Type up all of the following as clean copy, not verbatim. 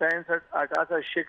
65-68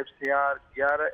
FCR, 11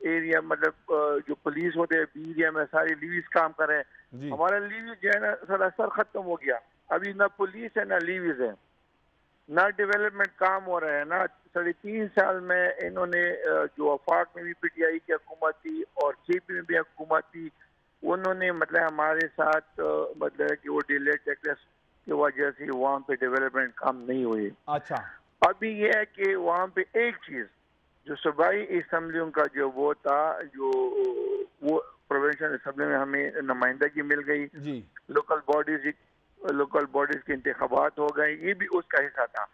area مطلب جو police ہوتے ہیں بی ایریا میں ساری لیویز کام کر رہے ہیں. جی ہمارا لیویز جو ہے نا سراسر ختم ہو گیا. ابھی نہ پولیس ہے نہ لیویز ہے نہ ڈیولپمنٹ کام ہو رہا ہے. نہ 3.5 سال میں انہوں نے جو وفاق میں بھی پی ٹی آئی کی حکومت تھی اور جے پی میں بھی حکومت تھی انہوں نے مطلب ہمارے ساتھ مطلب کہ وہ ڈیلے ٹیکس کی وجہ سے وہاں پہ ڈیولپمنٹ کام نہیں ہوئی. اچھا ابھی یہ ہے کہ وہاں پہ ایک چیز جو صوبائی اسمبلیوں کا جو وہ تھا جو وہ پروونشل اسمبلی میں ہمیں نمائندگی مل گئی. جی لوکل باڈیز کے انتخابات ہو گئے یہ بھی اس کا حصہ تھا.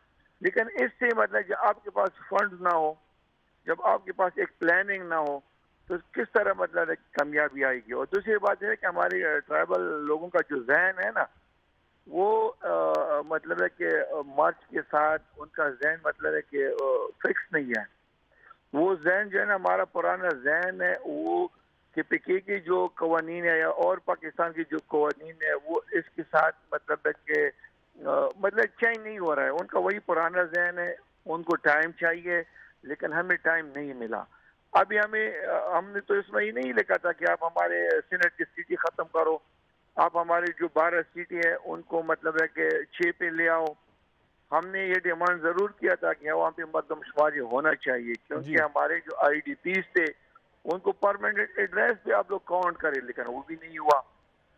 لیکن اس سے مطلب جب آپ کے پاس فنڈ نہ ہو جب آپ کے پاس ایک پلاننگ نہ ہو تو کس طرح مطلب کامیابی آئے گی. اور دوسری بات یہ ہے کہ ہماری ٹرائبل لوگوں کا جو ذہن ہے نا وہ مطلب ہے کہ مارچ کے ساتھ ان کا ذہن مطلب ہے کہ فکس نہیں ہے. وہ ذہن جو ہے نا ہمارا پرانا ذہن ہے وہ کہ پی کے کی جو قوانین ہے یا اور پاکستان کی جو قوانین ہے وہ اس کے ساتھ مطلب ہے کہ مطلب چینج نہیں ہو رہا ہے. ان کا وہی پرانا ذہن ہے. ان کو ٹائم چاہیے لیکن ہمیں ٹائم نہیں ملا. ابھی ہم نے تو اس میں ہی نہیں لکھا تھا کہ آپ ہمارے سینٹ کی سیٹیں ختم کرو. آپ ہماری جو 12 سیٹیں ہیں ان کو مطلب ہے کہ 6 پہ لے آؤ. ہم نے یہ ڈیمانڈ ضرور کیا تھا کہ وہاں پہ مردم شماری ہونا چاہیے کیونکہ جی ہمارے جو آئی ڈی پیز تھے ان کو پرماننٹ ایڈریس پہ آپ لوگ کاؤنٹ کریں لیکن وہ بھی نہیں ہوا.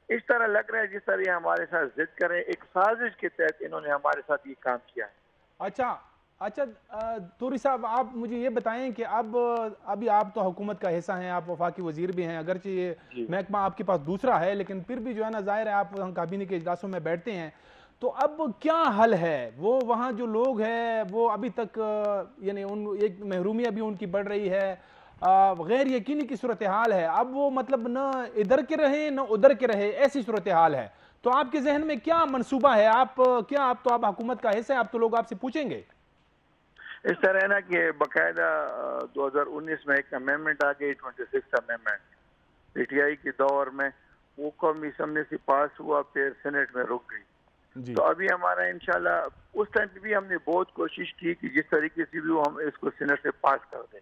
اس طرح لگ رہا ہے جس طرح یہ ہمارے ساتھ ضد کریں ایک سازش کے تحت انہوں نے ہمارے ساتھ یہ کام کیا ہے. اچھا اچھا توری صاحب آپ مجھے یہ بتائیں کہ ابھی آپ تو حکومت کا حصہ ہیں آپ وفاقی وزیر بھی ہیں اگرچہ یہ جی محکمہ آپ کے پاس دوسرا ہے لیکن پھر بھی جو ہے نا ظاہر ہے آپ کابینہ کے اجلاسوں میں بیٹھتے ہیں تو اب کیا حل ہے. وہ وہاں جو لوگ ہیں وہ ابھی تک یعنی ایک محرومی ابھی ان کی بڑھ رہی ہے غیر یقینی کی صورتحال ہے. اب وہ مطلب نہ ادھر کے رہے نہ ادھر کے رہے ایسی صورتحال ہے. تو آپ کے ذہن میں کیا منصوبہ ہے آپ تو آپ حکومت کا حصہ ہے آپ تو لوگ آپ سے پوچھیں گے. اس طرح ہے نا کہ باقاعدہ 2019 میں ایک امینڈمنٹ آ گئی 26 امینڈمنٹ پی ٹی آئی کے دور میں وہ قومی اسمبلی سے پاس ہوا پھر سینٹ میں رک گئی. جی تو ابھی ہمارا انشاءاللہ اس ٹائم پہ بھی ہم نے بہت کوشش کی کہ جس طریقے سے بھی ہم اس کو سینٹ سے پاس کر دیں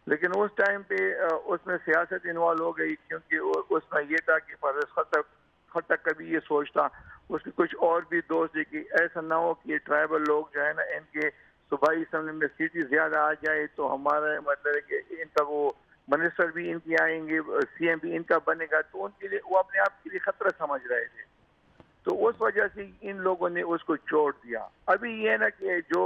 لیکن اس ٹائم پہ اس میں سیاست انوالو ہو گئی کیونکہ اس میں یہ تھا کہ پرویز خٹک کا بھی یہ سوچتا اس کے کچھ اور بھی دوست تھے کہ ایسا نہ ہو کہ ٹرائبل لوگ جو ہے نا ان کے صوبائی اسمبلی میں سیٹیں زیادہ آ جائے تو ہمارا مطلب ہے کہ ان کا وہ منسٹر بھی ان کی آئیں گے سی ایم بھی ان کا بنے گا تو ان کے لیے وہ اپنے آپ کے لیے خطرہ سمجھ رہے تھے. تو اس وجہ سے ان لوگوں نے اس کو چھوڑ دیا. ابھی یہ ہے نا کہ جو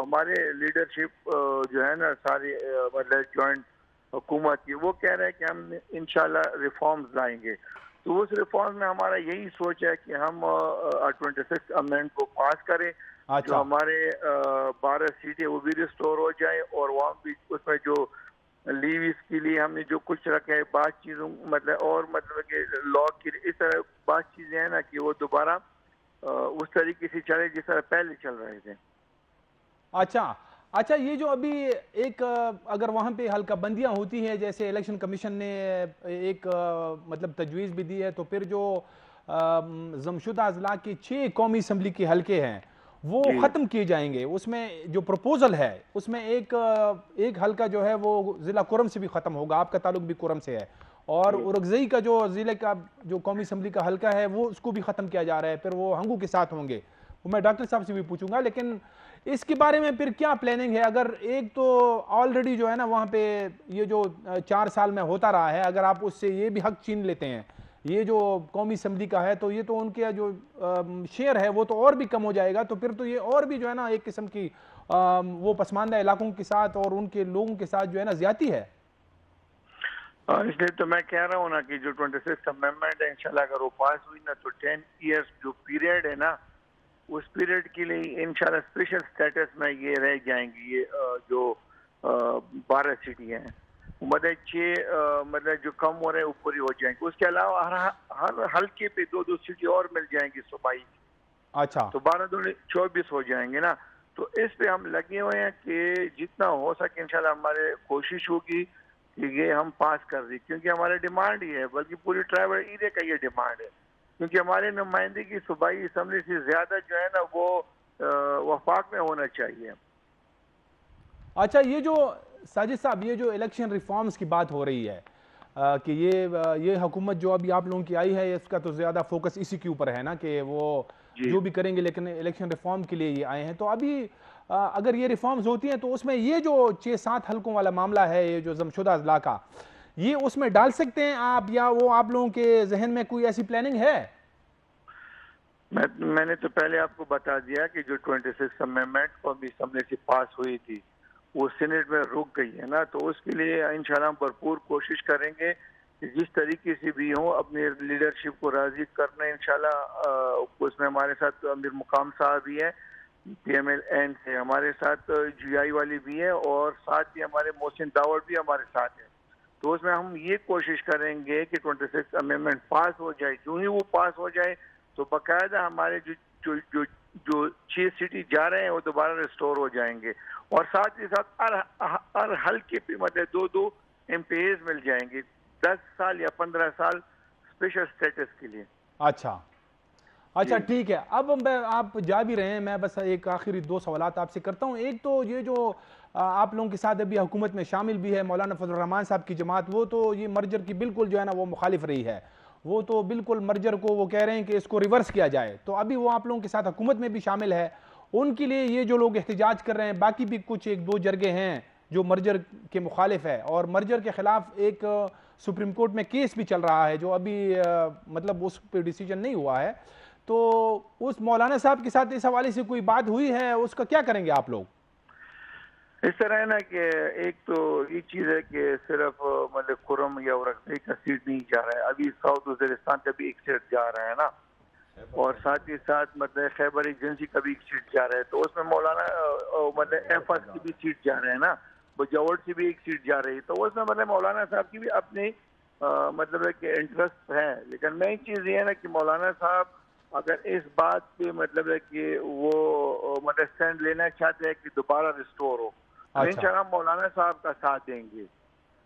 ہمارے لیڈرشپ جو ہے نا ساری مطلب جوائنٹ حکومت کی وہ کہہ رہے ہیں کہ ہم انشاءاللہ ریفارمز لائیں گے. تو اس ریفارم میں ہمارا یہی سوچ ہے کہ ہم 26 امینڈمنٹ کو پاس کریں جو ہمارے 12 سیٹیں وہ بھی ریسٹور ہو جائیں اور وہاں بھی اس میں جو لیویز کے لیے ہم نے جو کچھ رکھا ہے بعض چیزوں مطلب اور مطلب کہ لا کی اس طرح بعض چیزیں ہیں نا کہ وہ دوبارہ اس طریقے سے چلے جس طرح پہلے چل رہے تھے. اچھا یہ جو ابھی ایک اگر وہاں پہ حلقہ بندیاں ہوتی ہیں جیسے الیکشن کمیشن نے ایک مطلب تجویز بھی دی ہے تو پھر جو ضمشدہ اضلاع کے 6 قومی اسمبلی کے حلقے ہیں وہ ختم کیے جائیں گے. اس میں جو پروپوزل ہے اس میں ایک حلقہ جو ہے وہ ضلع کرم سے بھی ختم ہوگا. آپ کا تعلق بھی کرم سے ہے اور اورکزئی کا جو ضلع کا جو قومی اسمبلی کا حلقہ ہے وہ اس کو بھی ختم کیا جا رہا ہے. پھر وہ ہنگو کے ساتھ ہوں گے. وہ میں ڈاکٹر صاحب سے بھی پوچھوں گا لیکن اس کے بارے میں پھر کیا پلاننگ ہے. اگر ایک تو آلریڈی جو ہے نا وہاں پہ یہ جو 4 سال میں ہوتا رہا ہے اگر آپ اس سے یہ بھی حق چھین لیتے ہیں یہ جو قومی اسمبلی کا ہے تو یہ تو ان کے جو شیئر ہے وہ تو اور بھی کم ہو جائے گا. تو پھر تو یہ اور بھی جو ہے نا ایک قسم کی وہ پسماندہ علاقوں کے ساتھ اور ان کے لوگوں کے ساتھ جو ہے نا زیادتی ہے. اس لیے تو میں کہہ رہا ہوں نا کہ جو 26 امینڈمنٹ ہے انشاءاللہ اگر وہ پاس ہوئی نا تو 10 ایئرس جو پیریڈ ہے نا اس پیریڈ کے لیے انشاءاللہ اسپیشل اسٹیٹس میں یہ رہ جائیں گی. یہ جو 12 سیٹیں ہیں مطلب 6 مطلب جو کم ہو رہے ہیں وہ پوری ہو جائیں گی. اس کے علاوہ ہر حلقے پہ 2 سیٹیں اور مل جائیں گی صوبائی. اچھا تو 12 دو 24 ہو جائیں گے نا. تو اس پہ ہم لگے ہوئے ہیں کہ جتنا ہو سکے انشاءاللہ ہمارے کوشش ہوگی کہ یہ ہم پاس کر دیں کیونکہ ہمارے ڈیمانڈ ہی ہے بلکہ پوری ٹرائبل ایریا کا یہ ڈیمانڈ ہے کیونکہ ہمارے نمائندگی صوبائی اسمبلی سے زیادہ جو ہے نا وہ وفاق میں ہونا چاہیے. اچھا یہ جو ساجد صاحب یہ جو الیکشن ریفارمز کی بات ہو رہی ہے کہ یہ حکومت جو ابھی آپ لوگوں کی آئی ہے اس کا تو زیادہ فوکس اسی کے اوپر ہے نا کہ وہ جو بھی کریں گے لیکن الیکشن ریفارم کے لیے یہ آئے ہیں. تو ابھی اگر یہ ریفارمز ہوتی ہیں تو اس میں یہ جو 6-7 حلقوں والا معاملہ ہے یہ جو ضمشدہ اضلاع کا یہ اس میں ڈال سکتے ہیں آپ یا وہ آپ لوگوں کے ذہن میں کوئی ایسی پلاننگ ہے؟ میں نے تو پہلے آپ کو بتا دیا کہ جو 26 امینڈمنٹ قومی اسمبلی سے پاس ہوئی تھی وہ سینٹ میں رک گئی ہے نا, تو اس کے لیے انشاءاللہ بھرپور کوشش کریں گے کہ جس طریقے سے بھی ہوں اپنی لیڈرشپ کو راضی کرنا انشاءاللہ. اس میں ہمارے ساتھ امیر مقام صاحب بھی ہیں پی ایم ایل این سے, ہمارے ساتھ جی آئی والی بھی ہے اور ساتھ ہی ہمارے محسن داوڑ بھی ہمارے ساتھ ہیں. تو اس میں ہم یہ کوشش کریں گے کہ 26 امینڈمنٹ پاس ہو جائے. جو ہی وہ پاس ہو جائے تو باقاعدہ ہمارے جو 6 سٹی جا رہے ہیں وہ دوبارہ ریسٹور ہو جائیں گے اور ساتھ ہی ساتھ ہر حلقے پہ مطلب 2 ایم پی ایز مل جائیں گے 10 سال یا 15 سال اسپیشل سٹیٹس کے لیے. اچھا ٹھیک ہے. اب آپ جا بھی رہے ہیں, میں بس ایک آخری 2 سوالات آپ سے کرتا ہوں. ایک تو یہ جو آپ لوگوں کے ساتھ ابھی حکومت میں شامل بھی ہے مولانا فضل الرحمان صاحب کی جماعت, وہ تو یہ مرجر کی بالکل جو ہے نا وہ مخالف رہی ہے, وہ تو بالکل مرجر کو وہ کہہ رہے ہیں کہ اس کو ریورس کیا جائے. تو ابھی وہ آپ لوگوں کے ساتھ حکومت میں بھی شامل ہے, ان کے لیے یہ جو لوگ احتجاج کر رہے ہیں, باقی بھی کچھ 1-2 جرگے ہیں جو مرجر کے مخالف ہے اور مرجر کے خلاف ایک سپریم کورٹ میں کیس بھی چل رہا ہے جو ابھی مطلب اس پہ ڈیسیجن نہیں ہوا ہے. تو اس مولانا صاحب کے ساتھ اس حوالے سے کوئی بات ہوئی ہے, اس کا کیا کریں گے آپ لوگ؟ اس طرح ہے نا کہ ایک تو یہ چیز ہے کہ صرف مطلب خرم یا اورکزئی کا سیٹ نہیں جا رہا ہے, ابھی ساؤتھ وزیرستان کا بھی ایک سیٹ جا رہا ہے نا, اور ساتھ ہی ساتھ مطلب خیبر ایجنسی کا بھی ایک سیٹ جا رہا ہے. تو اس میں مولانا مطلب ایف ایس کی بھی سیٹ جا رہے ہیں نا, بجاوڑ سے بھی ایک سیٹ جا رہی ہے. تو اس میں مطلب مولانا صاحب کی بھی اپنی مطلب ہے کہ انٹرسٹ ہے. لیکن مین چیز یہ ہے نا کہ مولانا صاحب اگر اس بات پہ مطلب ہے کہ وہ مطلب اسٹینڈ لینا چاہتے ہیں کہ دوبارہ ریسٹور ہو, انشاءاللہ مولانا صاحب کا ساتھ دیں گے,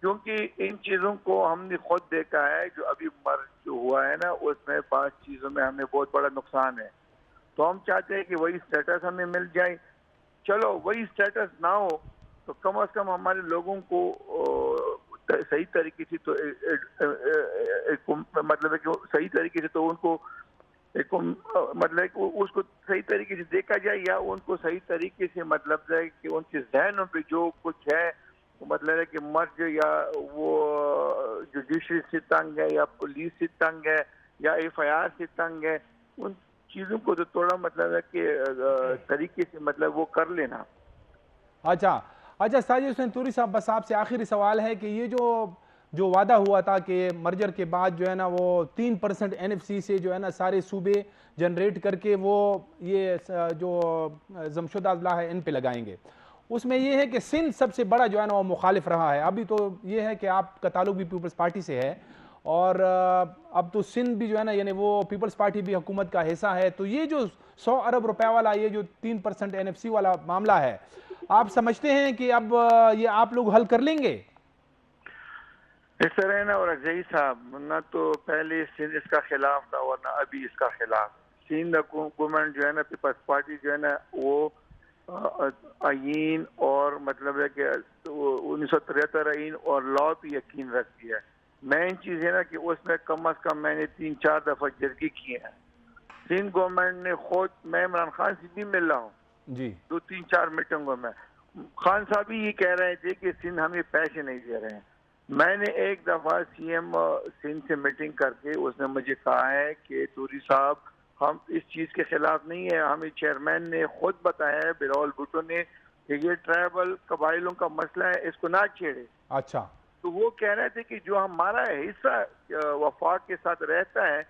کیونکہ ان چیزوں کو ہم نے خود دیکھا ہے. جو ابھی مرج ہوا ہے نا اس میں 5 چیزوں میں ہمیں بہت بڑا نقصان ہے. تو ہم چاہتے ہیں کہ وہی سٹیٹس ہمیں مل جائے. چلو وہی سٹیٹس نہ ہو تو کم از کم ہمارے لوگوں کو صحیح طریقے سے تو مطلب ہے کہ صحیح طریقے سے تو ان کو مطلب اس کو صحیح طریقے سے دیکھا جائے, یا ان کو صحیح طریقے سے مطلب ہے کہ ان کے ذہنوں پہ جو کچھ ہے مطلب ہے کہ مرج یا وہ جوڈیشری سے تنگ ہے یا پولیس سے تنگ ہے یا ایف آئی آر سے تنگ ہے, ان چیزوں کو تو تھوڑا مطلب ہے کہ طریقے سے مطلب وہ کر لینا. اچھا ساجد حسین توری صاحب, بس آپ سے آخری سوال ہے کہ یہ جو وعدہ ہوا تھا کہ مرجر کے بعد جو ہے نا وہ 3% این ایف سی سے جو ہے نا سارے صوبے جنریٹ کر کے وہ یہ جو ضمشدہ اضلاع ہے ان پہ لگائیں گے, اس میں یہ ہے کہ سندھ سب سے بڑا جو ہے نا وہ مخالف رہا ہے. ابھی تو یہ ہے کہ آپ کا تعلق بھی پیپلز پارٹی سے ہے اور اب تو سندھ بھی جو ہے نا یعنی وہ پیپلز پارٹی بھی حکومت کا حصہ ہے. تو یہ جو 100 ارب روپے والا یہ جو 3% این ایف سی والا معاملہ ہے, آپ سمجھتے ہیں کہ اب یہ آپ لوگ حل کر لیں گے؟ اس طرح ہے نا اورکزئی صاحب, نہ تو پہلے سندھ اس کا خلاف تھا ورنہ ابھی اس کا خلاف. سندھ حکومت جو ہے نا پیپلز پارٹی جو ہے نا وہ آئین اور مطلب ہے کہ 1973 آئین اور لا پہ یقین رکھتی ہے. مین چیز ہے نا کہ اس میں کم از کم میں نے 3-4 دفعہ جرگی کیے ہیں. سندھ گورنمنٹ نے خود, میں عمران خان سے بھی مل رہا ہوں جی 2-3-4 میٹنگوں میں, خان صاحب بھی یہ کہہ رہے تھے کہ سندھ ہمیں پیسے نہیں دے رہے ہیں. میں نے ایک دفعہ سی ایم سندھ سے میٹنگ کر کے اس نے مجھے کہا ہے کہ توری صاحب ہم اس چیز کے خلاف نہیں ہے, ہمیں چیئرمین نے خود بتایا ہے بلاول بھٹو نے کہ یہ ٹرائبل قبائلوں کا مسئلہ ہے, اس کو نہ چھیڑے. اچھا, تو وہ کہہ رہے تھے کہ جو ہمارا حصہ وفاق کے ساتھ رہتا ہے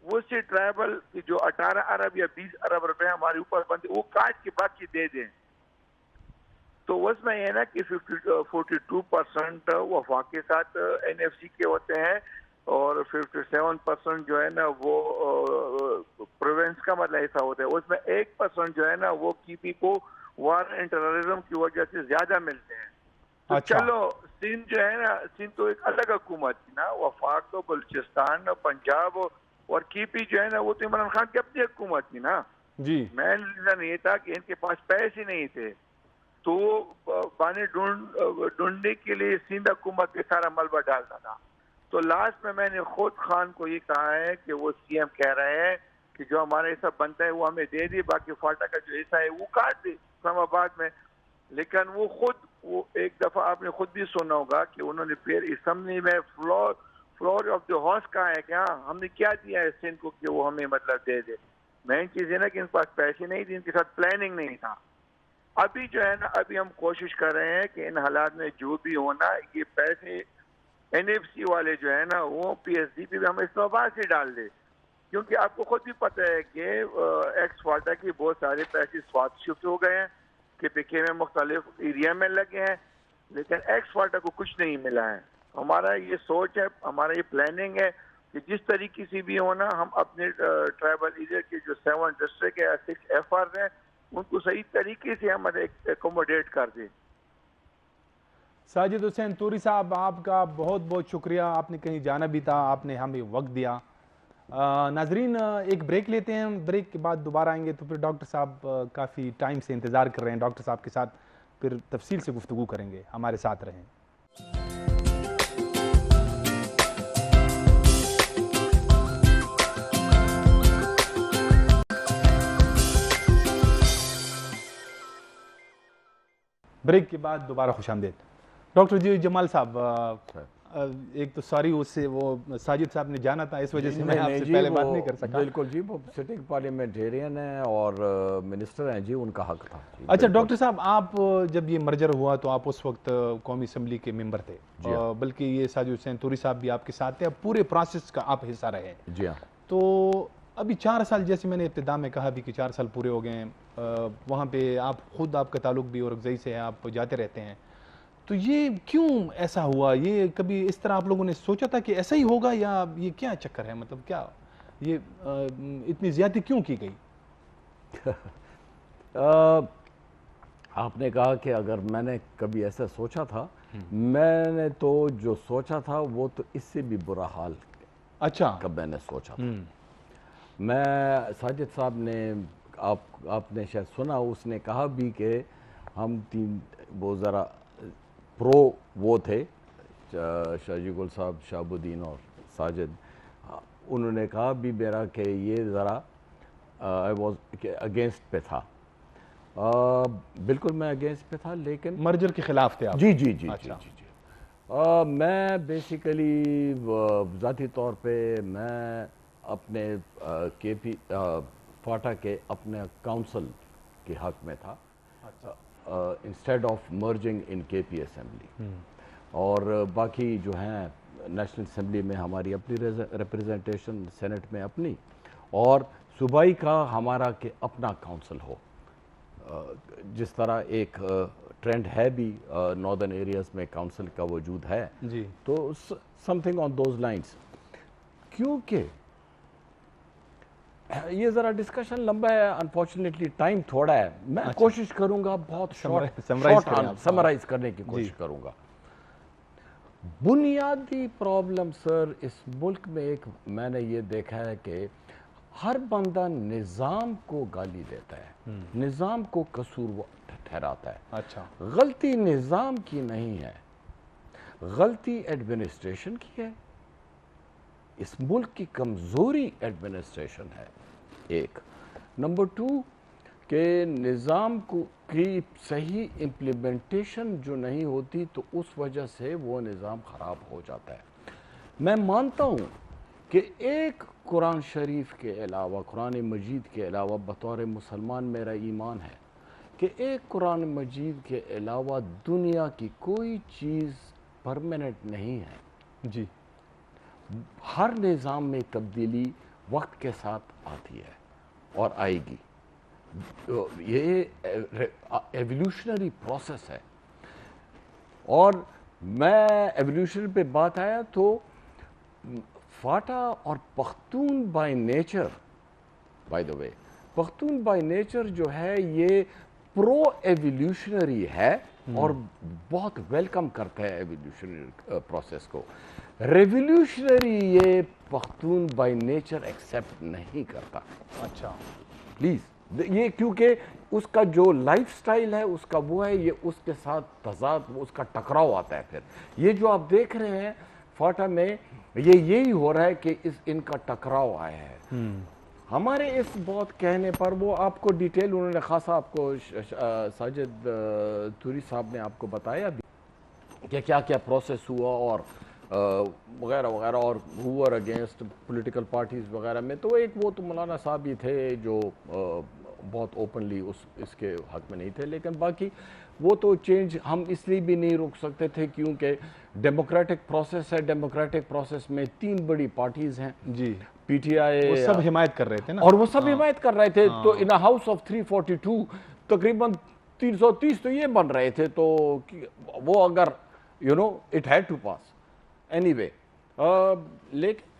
وہ سے ٹرائبل جو 18 ارب یا 20 ارب روپے ہمارے اوپر بنتے وہ کاٹ کے باقی دے دیں. تو اس میں یہ نا کہ 42% وفاق کے ساتھ این ایف سی کے ہوتے ہیں اور 57% جو ہے نا وہ پروونس کا مطلب ایسا ہوتا ہے. اس میں 1% جو ہے نا وہ کی پی کو وار اینڈ ٹیررزم کی وجہ سے زیادہ ملتے ہیں. تو چلو سندھ جو ہے نا, سندھ تو ایک الگ حکومت تھی نا, وفاق تو بلوچستان پنجاب اور کی پی جو ہے نا وہ تو عمران خان کی اپنی حکومت تھی نا جی. مین ریزن یہ تھا کہ ان کے پاس پیسے نہیں تھے. تو وہ بانے ڈھونڈنے کے لیے سندھ حکومت کے سارا ملبہ ڈالتا تھا. تو لاسٹ میں نے خود خان کو یہ کہا ہے کہ وہ سی ایم کہہ رہے ہیں کہ جو ہمارا حصہ بنتا ہے وہ ہمیں دے دی, باقی فاٹا کا جو حصہ ہے وہ کاٹ دے اسلام آباد میں. لیکن وہ ایک دفعہ آپ نے خود بھی سنا ہوگا کہ انہوں نے پھر اسمبلی میں فلور آف دا ہاؤس کہا ہے کہ ہاں ہم نے کیا دیا ہے سندھ کو کہ وہ ہمیں مطلب دے دے. مین چیز ہے نا کہ ان کے پاس پیسے نہیں تھے, ان کے ساتھ پلاننگ نہیں تھا. ابھی جو ہے نا ابھی ہم کوشش کر رہے ہیں کہ ان حالات میں جو بھی ہونا یہ پیسے این ایف سی والے جو ہے نا وہ پی ایس ڈی پی ہم اسلام آباد سے ڈال دے, کیونکہ آپ کو خود بھی پتہ ہے کہ ایکس فاٹا کی بہت سارے پیسے سوات شفٹ ہو گئے ہیں کہ پکے میں مختلف ایریا میں لگے ہیں, لیکن ایکس فاٹا کو کچھ نہیں ملا ہے. ہمارا یہ سوچ ہے, ہمارا یہ پلاننگ ہے کہ جس طریقے سے بھی ہونا ہم اپنے ٹرائبل ایریا کے جو 7 ڈسٹرکٹ ہے 6 ایف آر ہیں ان کو صحیح طریقے سے ہم ایکوموڈیٹ کر دیں. ساجد حسین توری صاحب, آپ کا بہت بہت شکریہ, آپ نے کہیں جانا بھی تھا, آپ نے ہمیں وقت دیا. ناظرین ایک بریک لیتے ہیں, بریک کے بعد دوبارہ آئیں گے تو پھر ڈاکٹر صاحب کافی ٹائم سے انتظار کر رہے ہیں, ڈاکٹر صاحب کے ساتھ پھر تفصیل سے گفتگو کریں گے, ہمارے ساتھ رہیں. بریک کے بعد دوبارہ خوش آمدید. ڈاکٹر جی جمال صاحب, ایک تو سوری اس سے وہ ساجد صاحب نے جانا تھا اس وجہ سے میں آپ سے پہلے بات نہیں کر سکا. بالکل جی, وہ سٹنگ پارلیمنٹیرین ہیں اور منسٹر ہیں جی, ان کا حق تھا. اچھا ڈاکٹر صاحب, آپ جب یہ مرجر ہوا تو آپ اس وقت قومی اسمبلی کے ممبر تھے, بلکہ یہ ساجد حسین توری صاحب بھی آپ کے ساتھ تھے, اب پورے پروسیس کا آپ حصہ رہے. جی ہاں. تو ابھی 4 سال, جیسے میں نے ابتدا میں کہا بھی کہ 4 سال پورے ہو گئے ہیں, وہاں پہ آپ کا تعلق بھی اورکزئی سے ہے, آپ جاتے رہتے ہیں, تو یہ کیوں ایسا ہوا؟ یہ کبھی اس طرح آپ لوگوں نے سوچا تھا کہ ایسا ہی ہوگا, یا یہ کیا چکر ہے, مطلب کیا یہ اتنی زیادتی کیوں کی گئی؟ آپ نے کہا کہ اگر میں نے کبھی ایسا سوچا تھا, میں نے تو جو سوچا تھا وہ تو اس سے بھی برا حال اچھا کب میں نے سوچا تھا. میں ساجد صاحب نے آپ نے شاید سنا, اس نے کہا بھی کہ ہم 3 وہ ذرا پرو وہ تھے, شاہ جی گل صاحب, شہاب الدین اور ساجد, انہوں نے کہا بھی میرا کہ یہ ذرا اگینسٹ پہ تھا. بالکل میں اگینسٹ پہ تھا, لیکن مرجر کے خلاف تھے آپ؟ جی جی جی جی جی. میں بیسیکلی ذاتی طور پہ میں اپنے کے پی فاٹا کے اپنے کاؤنسل کے حق میں تھا, انسٹیڈ آف مرجنگ ان کے پی اسمبلی. اور باقی جو ہیں نیشنل اسمبلی میں ہماری اپنی ریپریزنٹیشن, سینٹ میں اپنی, اور صوبائی کا ہمارا کہ اپنا کاؤنسل ہو, جس طرح ایک ٹرینڈ ہے بھی ناردرن ایریاز میں کاؤنسل کا وجود ہے. تو some thing on those lines. کیونکہ یہ ذرا ڈسکشن لمبا ہے, انفارچونیٹلی ٹائم تھوڑا ہے, میں کوشش کروں گا بہت سمرائز کرنے کی کوشش کروں گا. بنیادی پرابلم سر اس ملک میں ایک میں نے یہ دیکھا ہے کہ ہر بندہ نظام کو گالی دیتا ہے, نظام کو قصور ٹھہراتا ہے. اچھا, غلطی نظام کی نہیں ہے, غلطی ایڈمنسٹریشن کی ہے. اس ملک کی کمزوری ایڈمنسٹریشن ہے ایک. نمبر 2 کہ نظام کی صحیح امپلیمنٹیشن جو نہیں ہوتی تو اس وجہ سے وہ نظام خراب ہو جاتا ہے. میں مانتا ہوں کہ ایک قرآن شریف کے علاوہ, قرآن مجید کے علاوہ, بطور مسلمان میرا ایمان ہے کہ ایک قرآن مجید کے علاوہ دنیا کی کوئی چیز پرماننٹ نہیں ہے. جی, ہر نظام میں تبدیلی وقت کے ساتھ آتی ہے اور آئے گی. یہ ایولیوشنری پروسیس ہے. اور میں ایولیوشن پہ بات آیا تو فاٹا اور Pakhtun by nature, by the way, Pakhtun by nature جو ہے یہ پرو ایولیوشنری ہے اور بہت ویلکم کرتا ہے ایولیوشنری پروسیس کو. ریولیوشنری یہ پختون بائی نیچر ایکسیپٹ نہیں کرتا. اچھا, پلیز یہ کیونکہ اس کا جو لائف سٹائل ہے اس کا وہ ہے, یہ اس کے ساتھ تضاد, اس کا ٹکراؤ آتا ہے. پھر یہ جو آپ دیکھ رہے ہیں فاٹا میں, یہی ہو رہا ہے کہ ان کا ٹکراؤ آیا ہے. ہمارے اس بہت کہنے پر وہ آپ کو ڈیٹیل انہوں نے خاصا آپ کو ساجد توری صاحب نے آپ کو بتایا بھی کہ کیا کیا پروسیس ہوا اور وغیرہ وغیرہ, اور ہور اگینسٹ پولیٹیکل پارٹیز وغیرہ میں. تو ایک وہ تو مولانا صاحب ہی تھے جو بہت اوپنلی اس کے حق میں نہیں تھے, لیکن باقی وہ تو چینج ہم اس لیے بھی نہیں روک سکتے تھے کیونکہ ڈیموکریٹک پروسیس ہے. ڈیموکریٹک پروسیس میں 3 بڑی پارٹیز ہیں جی, پی ٹی آئی, وہ سب حمایت کر رہے تھے نا, اور وہ سب حمایت کر رہے تھے. تو ان ہاؤس آف 342 تقریباً 330 تو یہ بن رہے تھے, تو وہ اگر it had to pass anyway. لیکن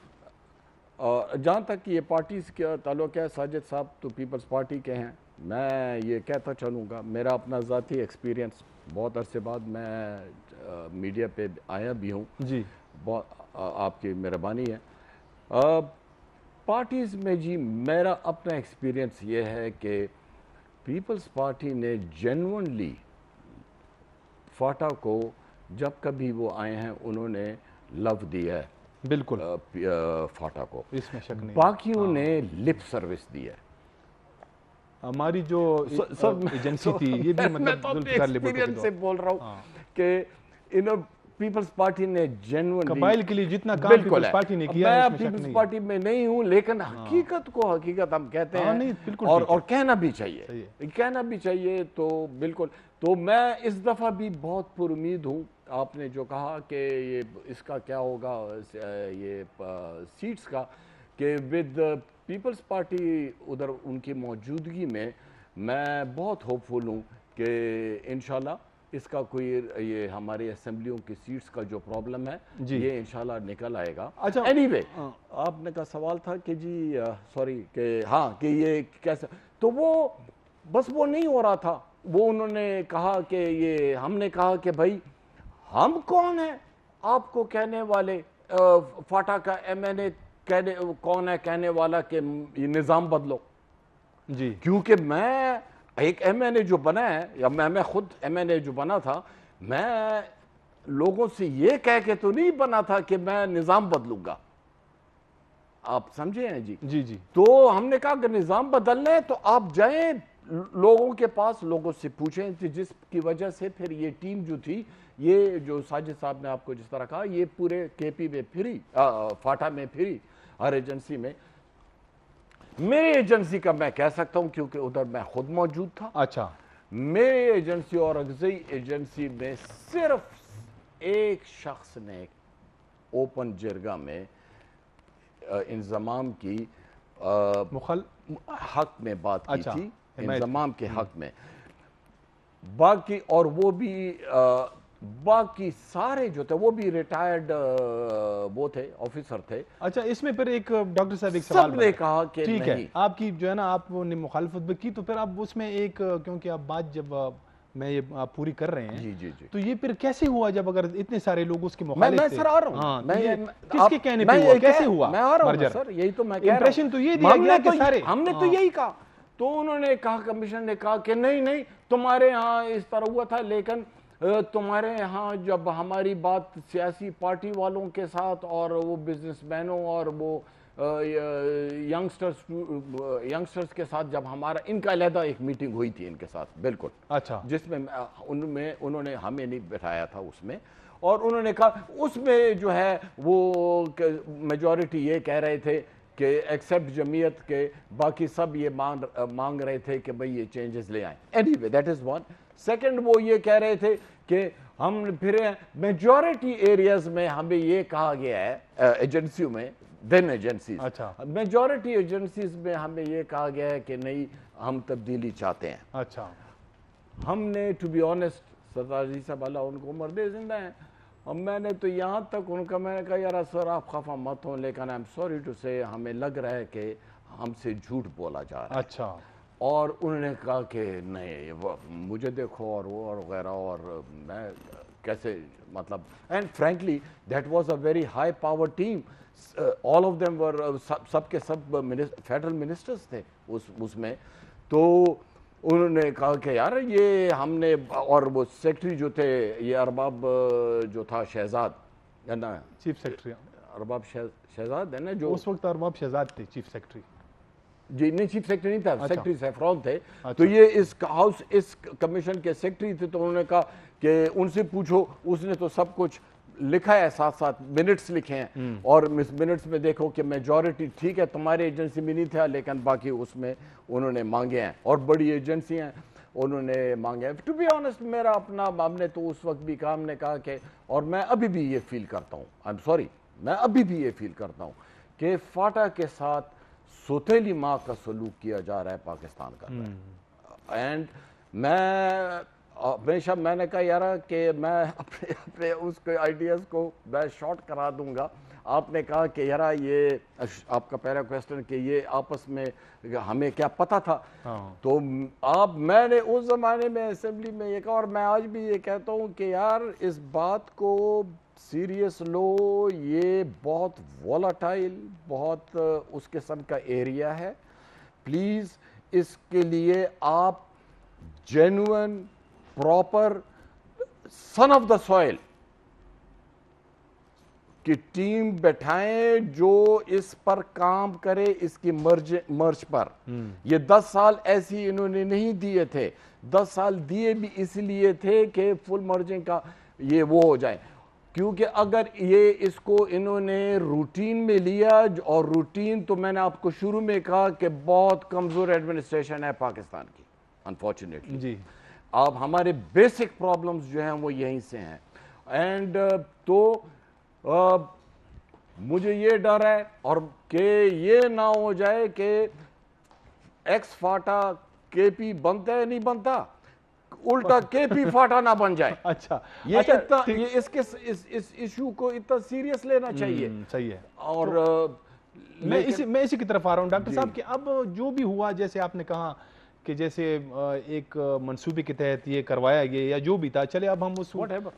جہاں تک یہ پارٹیز کا تعلق ہے, ساجد صاحب تو پیپلز پارٹی کے ہیں. میں یہ کہتا چلوں گا, میرا اپنا ذاتی ایکسپیرینس, بہت عرصے بعد میں میڈیا پہ آیا بھی ہوں جی, آپ کی مہربانی ہے. پارٹیز میں جی میرا اپنا ایکسپیرینس یہ ہے کہ پیپلز پارٹی نے جینونلی فاٹا کو جب کبھی وہ آئے ہیں انہوں نے لو دیا ہے بالکل فاٹا کو, اس میں شک نہیں. باقیوں نے لپ سروس دی ہے. ہماری جو ایجنسی تھی یہ بھی مطلب ایکسپیرینس سے بول رہا ہوں کہ پیپلز پارٹی نے جینوئنلی قبائل کے لیے جتنا کام پیپلز پارٹی نے کیا ہے, میں پیپلز پارٹی میں نہیں ہوں, لیکن حقیقت کو حقیقت ہم کہتے ہیں اور کہنا بھی چاہیے, کہنا بھی چاہیے. تو بالکل, تو میں اس دفعہ بھی بہت پر امید ہوں. آپ نے جو کہا کہ یہ اس کا کیا ہوگا یہ سیٹس کا, کہ ود پیپلز پارٹی ادھر ان کی موجودگی میں بہت ہوپ فل ہوں کہ انشاءاللہ اس کا کوئی یہ ہماری اسمبلیوں کی سیٹس کا جو پرابلم ہے یہ انشاءاللہ نکل آئے گا. اینی وے, آپ نے کا سوال تھا کہ جی سوری کہ ہاں کہ یہ کیسے, تو وہ بس وہ نہیں ہو رہا تھا. وہ انہوں نے کہا کہ یہ, ہم نے کہا کہ بھائی ہم کون ہیں آپ کو کہنے والے, فاٹا کا ایم این اے کون ہے کہنے والا کہ یہ نظام بدلو جی, کیونکہ میں ایک ایم این اے جو بنا ہے, یا میں خود ایم این اے جو بنا تھا, میں لوگوں سے یہ کہہ کے تو نہیں بنا تھا کہ میں نظام بدلوں گا. آپ سمجھے ہیں جی جی جی. تو ہم نے کہا کہ نظام بدلنا ہے تو آپ جائیں لوگوں کے پاس, لوگوں سے پوچھیں, جس کی وجہ سے پھر یہ ٹیم جو تھی, یہ جو ساجد صاحب نے آپ کو جس طرح کہا, یہ پورے کے پی میں پھری, فاٹا میں پھری, ہر ایجنسی میں. میری ایجنسی کا میں کہہ سکتا ہوں کیونکہ ادھر میں خود موجود تھا. اچھا, میری ایجنسی اور اگزئی ایجنسی میں صرف ایک شخص نے اوپن جرگہ میں انضمام کی حق میں بات کی تھی, انضمام کے حق میں. باقی اور وہ بھی باقی سارے جو تھے وہ بھی ریٹائرڈ وہ تھے, آفیسر تھے. اچھا, اس میں پھر ایک ڈاکٹر صاحب ایک سوال سب نے کہا کہ ٹھیک ہے آپ کی جو ہے نا, آپ نے مخالفت بھی کی, تو پھر آپ اس میں ایک, کیونکہ آپ بات جب میں یہ آپ پوری کر رہے ہیں جی جی جی, تو یہ پھر کیسے ہوا جب اگر اتنے سارے لوگ اس کے مخالف تھے؟ میں سر آ رہا ہوں, کس کے کہنے پہ ہوا, کیسے ہوا؟ میں آ رہا ہوں سر, یہی تو میں کہہ رہا ہوں. امپریشن تو یہ دیا گیا کہ سارے, ہم نے تو یہی کہا. تو انہوں نے کہا, کمیشن نے کہا کہ نہیں تمہارے ہاں اس طرح ہوا تھا, لیکن تمہارے ہاں جب ہماری بات سیاسی پارٹی والوں کے ساتھ اور وہ بزنس مینوں اور وہ ینگسٹرز کے ساتھ جب ہمارا ان کا علیحدہ ایک میٹنگ ہوئی تھی ان کے ساتھ, بالکل اچھا, جس میں انہوں نے ہمیں نہیں بٹھایا تھا اس میں, اور انہوں نے کہا اس میں جو ہے وہ میجورٹی یہ کہہ رہے تھے کہ ایکسیپٹ جمعیت کے باقی سب یہ مانگ رہے تھے کہ بھئی یہ چینجز لے آئیں. Any way that is one. Second, وہ یہ کہہ رہے تھے کہ ہم پھر میجورٹی ایریاز میں ہمیں یہ کہا گیا ہے ایجنسیوں میں, دین ایجنسیز, میجورٹی ایجنسیز میں ہمیں یہ کہا گیا ہے کہ نہیں ہم تبدیلی چاہتے ہیں. اچھا, ہم نے ٹو بی آنیسٹ, سردار جی صاحب اللہ ان کو عمر دے زندہ ہیں, اور میں نے تو یہاں تک ان کا, میں نے کہا یار سر آپ خفا مت ہوں, لیکن آئی ایم سوری ٹو سے ہمیں لگ رہا ہے کہ ہم سے جھوٹ بولا جا رہا ہے. اچھا, اور انہوں نے کہا کہ نہیں مجھے دیکھو اور وہ اور وغیرہ, اور میں کیسے مطلب, and frankly that was a very high power team, all of them were, سب کے سب فیڈرل منسٹرز تھے اس میں. تو انہوں نے کہا کہ یار یہ ہم نے, اور وہ سیکٹری جو تھے یہ ارباب جو تھا شہزاد ہے نا, چیف سیکرٹری ارباب شہزاد ہے نا جو اس وقت ارباب شہزاد تھے چیف سیکرٹری. جی نہیں چیف سیکرٹری نہیں تھا, سیکرٹری سیفرون تھے. اچھا. تو یہ اس کمیشن کے سیکرٹری تھے. تو انہوں نے کہا کہ ان سے پوچھو, اس نے تو سب کچھ لکھا ہے, ساتھ ساتھ منٹس لکھے ہیں, اور منٹس میں دیکھو کہ میجورٹی ٹھیک ہے تمہاری ایجنسی میں نہیں تھا, لیکن باقی اس میں انہوں نے مانگے ہیں, اور بڑی ایجنسی ہیں انہوں نے مانگے ہیں. ٹو بی آنیسٹ میرا اپنا, ہم نے تو اس وقت بھی کہا, ہم نے کہا کہ, اور میں ابھی بھی یہ فیل کرتا ہوں, آئی ایم سوری, میں ابھی بھی یہ فیل کرتا ہوں کہ فاٹا کے ساتھ سوتیلی ماں کا سلوک کیا جا رہا ہے پاکستان کا. اینڈ میں ہمیشہ میں نے کہا یار کہ میں اپنے اس کے آئیڈیاز کو میں شارٹ کرا دوں گا. آپ نے کہا کہ یار یہ آپ کا پہلا کویسچن کہ یہ آپس میں ہمیں کیا پتہ تھا, تو میں نے اس زمانے میں اسمبلی میں یہ کہا, اور میں آج بھی یہ کہتا ہوں کہ یار اس بات کو سیریس لو, یہ بہت وولاٹائل, بہت اس قسم کا ایریا ہے. پلیز اس کے لیے آپ genuine proper son of the soil کی ٹیم بٹھائیں جو اس پر کام کرے, اس کی مرچ پر. یہ 10 سال ایسی انہوں نے نہیں دیے تھے, 10 سال دیے بھی اس لیے تھے کہ فل مرجنگ کا یہ وہ ہو جائے, کیونکہ اگر یہ اس کو انہوں نے روٹین میں لیا, اور روٹین تو میں نے آپ کو شروع میں کہا کہ بہت کمزور ایڈمنسٹریشن ہے پاکستان کی انفارچونیٹلی. جی آپ ہمارے بیسک پرابلمز جو ہیں وہ یہیں سے ہیں. اینڈ تو مجھے یہ ڈر ہے, اور کہ یہ نہ ہو جائے کہ ایکس فاٹا کے پی بنتا ہے نہیں بنتا, الٹا کے پی فاٹا نہ بن جائے. اچھا, یہ اس ایشو کو اتنا سیریس لینا چاہیے. صحیح ہے. اور میں اسی کی طرف آ رہا ہوں ڈاکٹر صاحب کہ اب جو بھی ہوا, جیسے آپ نے کہا کہ جیسے ایک منصوبے کے تحت یہ کروایا گیا یا جو بھی تھا, چلے اب ہم اس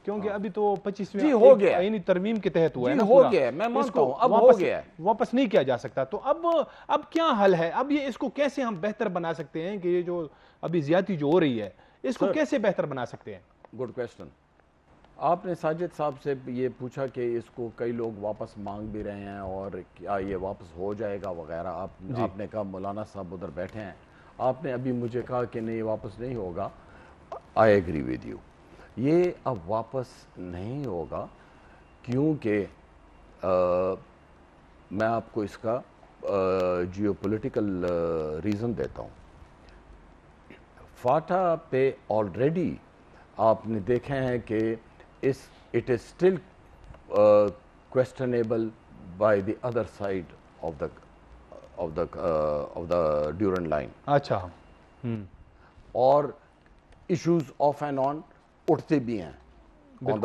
کیونکہ ابھی تو 25ویں ہو گیا آئینی ترمیم کے تحت ہوا ہے نا, ہو گیا, میں مانتا ہوں اب ہو گیا, واپس نہیں کیا جا سکتا. تو اب کیا حل ہے, اب یہ اس کو کیسے ہم بہتر بنا سکتے ہیں کہ یہ جو ابھی زیادتی جو ہو رہی ہے اس کو کیسے بہتر بنا سکتے ہیں؟ Good question. آپ نے ساجد صاحب سے یہ پوچھا کہ اس کو کئی لوگ واپس مانگ بھی رہے ہیں, اور کیا یہ واپس ہو جائے گا وغیرہ. آپ نے کہا مولانا صاحب ادھر بیٹھے ہیں, آپ نے ابھی مجھے کہا کہ نہیں واپس نہیں ہوگا. آئی ایگری ود یو, یہ اب واپس نہیں ہوگا, کیونکہ میں آپ کو اس کا جیو پولیٹیکل ریزن دیتا ہوں. فاٹا پہ آلریڈی آپ نے دیکھا ہے کہ it is still questionable by the other side of the Durand line. اچھا. اور ایشوز آف اینڈ آن اٹھتے بھی ہیں on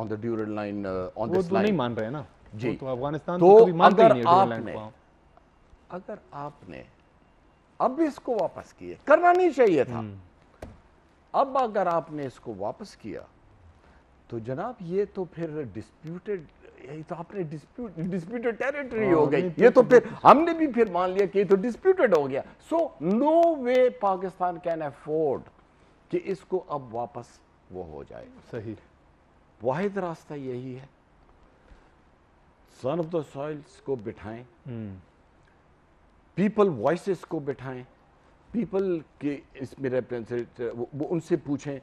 the Durand line, on this line. وہ تو نہیں مان رہے نا جی. تو افغانستان تو کبھی مانتا ہی نہیں ہے Durand line کو. اگر آپ نے اب اس کو واپس کیا, کرنا نہیں چاہیے تھا, اب اگر آپ نے اس کو واپس کیا تو جناب یہ تو پھر ڈسپیوٹڈ, یہ تو آپ نے ڈسپیوٹڈ ٹیریٹری ہو گئی. یہ تو پھر ہم نے بھی پھر مان لیا کہ یہ تو ڈسپیوٹڈ ہو گیا. سو نو وے پاکستان کین افورڈ کہ اس کو اب واپس وہ ہو جائے. صحیح. واحد راستہ یہی ہے, سن آف دا سوائلز کو بٹھائیں, پیپل وائسز کو بٹھائیں, پیپل کے اس میں ریپرزینٹیٹیو وہ ان سے پوچھیں.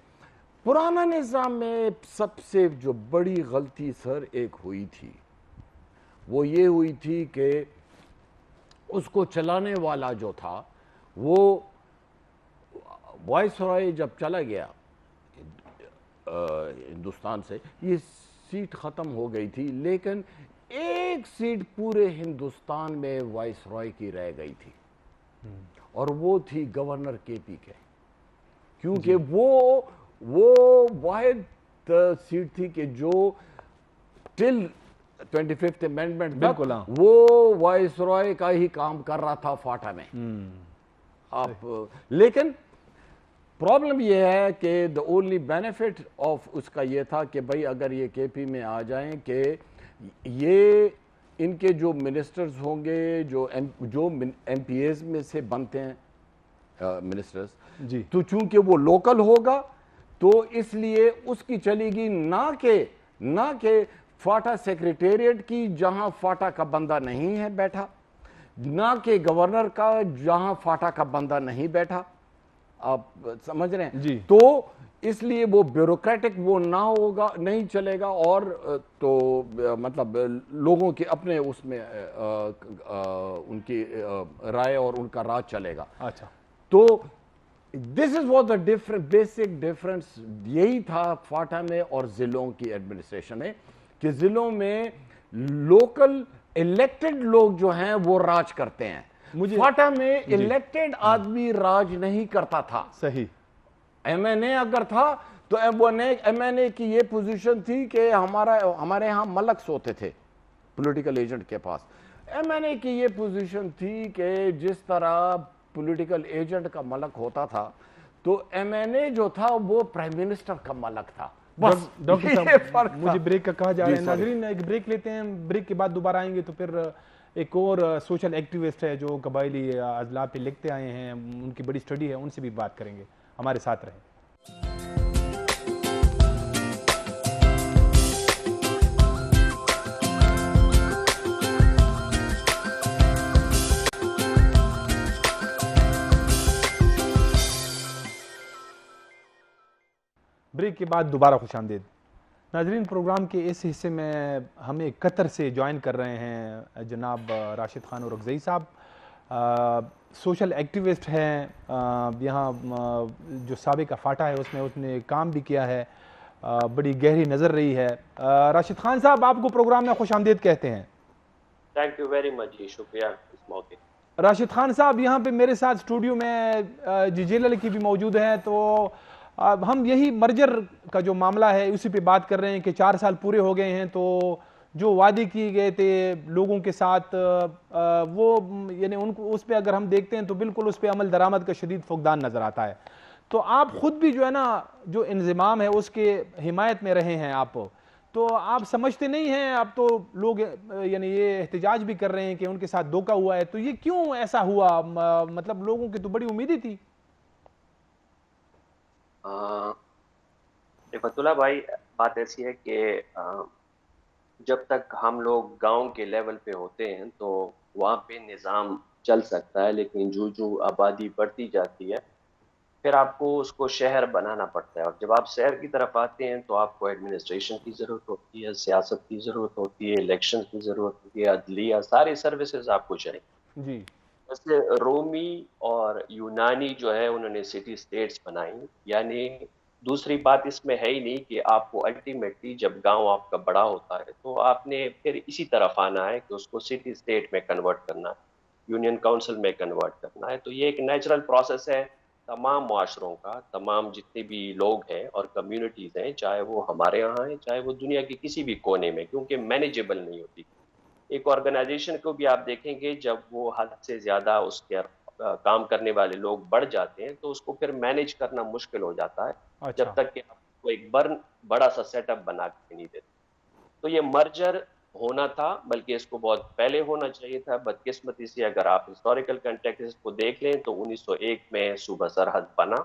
پرانا نظام میں سب سے جو بڑی غلطی سر ایک ہوئی تھی وہ یہ ہوئی تھی کہ اس کو چلانے والا جو تھا وہ وائس رائے جب چلا گیا ہندوستان سے, یہ سیٹ ختم ہو گئی تھی, لیکن ایک سیٹ پورے ہندوستان میں وائس رائے کی رہ گئی تھی, اور وہ تھی گورنر کے پی کے, کیونکہ وہ واحد سیٹ تھی کہ جو ٹل 25th امینڈمنٹ وہ وائس رائے کا ہی کام کر رہا تھا فاٹا میں. آپ لیکن پرابلم یہ ہے کہ the only benefit of اس کا یہ تھا کہ بھائی اگر یہ کے پی میں آ جائیں کہ یہ ان کے جو منسٹرز ہوں گے جو ایم پی ایز میں سے بنتے ہیں منسٹرز. جی تو چونکہ وہ لوکل ہوگا تو اس لیے اس کی چلے گی نہ کہ فاٹا سیکریٹریٹ کی جہاں فاٹا کا بندہ نہیں ہے بیٹھا, نہ کہ گورنر کا جہاں فاٹا کا بندہ نہیں بیٹھا. آپ سمجھ رہے ہیں؟ جی. تو اس لیے وہ بیوروکریٹک وہ نہ ہوگا, نہیں چلے گا, اور تو مطلب لوگوں کے اپنے اس میں ان کی رائے اور ان کا راج چلے گا. اچھا, تو this is what the basic difference یہی تھا فاٹا میں اور ضلعوں کی ایڈمنسٹریشن میں, کہ ضلعوں میں لوکل الیکٹڈ لوگ جو ہیں وہ راج کرتے ہیں. فاٹا میں الیکٹڈ آدمی راج نہیں کرتا تھا. صحیح. ایم این اے اگر تھا تو ایم این اے کی یہ پوزیشن تھی کہ ہمارے ہاں ملک سوتے تھے پولیٹیکل ایجنٹ کے پاس. ایم این اے کی یہ پوزیشن تھی کہ جس طرح پولیٹیکل ایجنٹ کا ملک ہوتا تھا تو ایم این اے جو تھا وہ پرائم منسٹر کا ملک تھا. بس ڈاکٹر صاحب مجھے بریک کا کہا جا رہا ہے. ناظرین ایک بریک لیتے ہیں, بریک کے بعد دوبارہ آئیں گے. تو پھر ایک اور سوشل ایکٹیوسٹ ہے جو قبائلی اضلاع پہ لکھتے آئے ہیں, ان کی بڑی سٹڈی ہے, ان سے بھی بات کریں گے. ہمارے ساتھ رہیں. بریک کے بعد دوبارہ خوش آمدید. ناظرین پروگرام کے اس حصے میں ہمیں قطر سے جوائن کر رہے ہیں جناب راشد خان اورکزئی صاحب, سوشل ایکٹیوسٹ ہیں. یہاں جو سابقہ فاٹا ہے اس نے کام بھی کیا ہے, بڑی گہری نظر رہی ہے. راشد خان صاحب آپ کو پروگرام میں خوش آمدید کہتے ہیں. تھینک یو ویری مچ جی, شکریہ اس موقع. راشد خان صاحب یہاں پہ میرے ساتھ اسٹوڈیو میں جیجیلل کی بھی موجود ہیں, تو ہم یہی مرجر کا جو معاملہ ہے اسی پہ بات کر رہے ہیں کہ 4 سال پورے ہو گئے ہیں, تو جو وعدے کیے گئے تھے لوگوں کے ساتھ وہ یعنی ان کو اس پہ اگر ہم دیکھتے ہیں تو بالکل اس پہ عمل درآمد کا شدید فقدان نظر آتا ہے. تو آپ خود بھی جو ہے نا جو انضمام ہے اس کے حمایت میں رہے ہیں آپ, تو آپ سمجھتے نہیں ہیں, اب تو لوگ یعنی یہ احتجاج بھی کر رہے ہیں کہ ان کے ساتھ دھوکہ ہوا ہے, تو یہ کیوں ایسا ہوا؟ مطلب لوگوں کی تو بڑی امیدیں تھی. رفعت اللہ بھائی, بات ایسی ہے کہ جب تک ہم لوگ گاؤں کے لیول پہ ہوتے ہیں تو وہاں پہ نظام چل سکتا ہے, لیکن جو آبادی بڑھتی جاتی ہے پھر آپ کو اس کو شہر بنانا پڑتا ہے, اور جب آپ شہر کی طرف آتے ہیں تو آپ کو ایڈمنسٹریشن کی ضرورت ہوتی ہے, سیاست کی ضرورت ہوتی ہے, الیکشن کی ضرورت ہوتی ہے, عدلیہ, ساری سروسز آپ کو چاہیے. جی. جیسے رومی اور یونانی جو ہے انہوں نے سٹی سٹیٹس بنائی, یعنی دوسری بات اس میں ہے ہی نہیں کہ آپ کو الٹیمیٹلی جب گاؤں آپ کا بڑا ہوتا ہے تو آپ نے پھر اسی طرف آنا ہے کہ اس کو سٹی سٹیٹ میں کنورٹ کرنا ہے, یونین کاؤنسل میں کنورٹ کرنا ہے. تو یہ ایک نیچرل پروسیس ہے تمام معاشروں کا, تمام جتنے بھی لوگ ہیں اور کمیونٹیز ہیں, چاہے وہ ہمارے یہاں ہیں چاہے وہ دنیا کے کسی بھی کونے میں, کیونکہ مینیجیبل نہیں ہوتی. ایک آرگنائزیشن کو بھی آپ دیکھیں گے جب وہ حد سے زیادہ اس کے کام کرنے والے لوگ بڑھ جاتے ہیں تو اس کو پھر مینیج کرنا مشکل ہو جاتا ہے, جب تک کہ آپ کو ایک بڑا سا سیٹ اپ بنا کے نہیں دیتے. تو یہ مرجر ہونا تھا, بلکہ اس کو بہت پہلے ہونا چاہیے تھا. بدقسمتی سے اگر آپ ہسٹوریکل کنٹیکسٹ کو دیکھ لیں تو 1901 میں صوبہ سرحد بنا,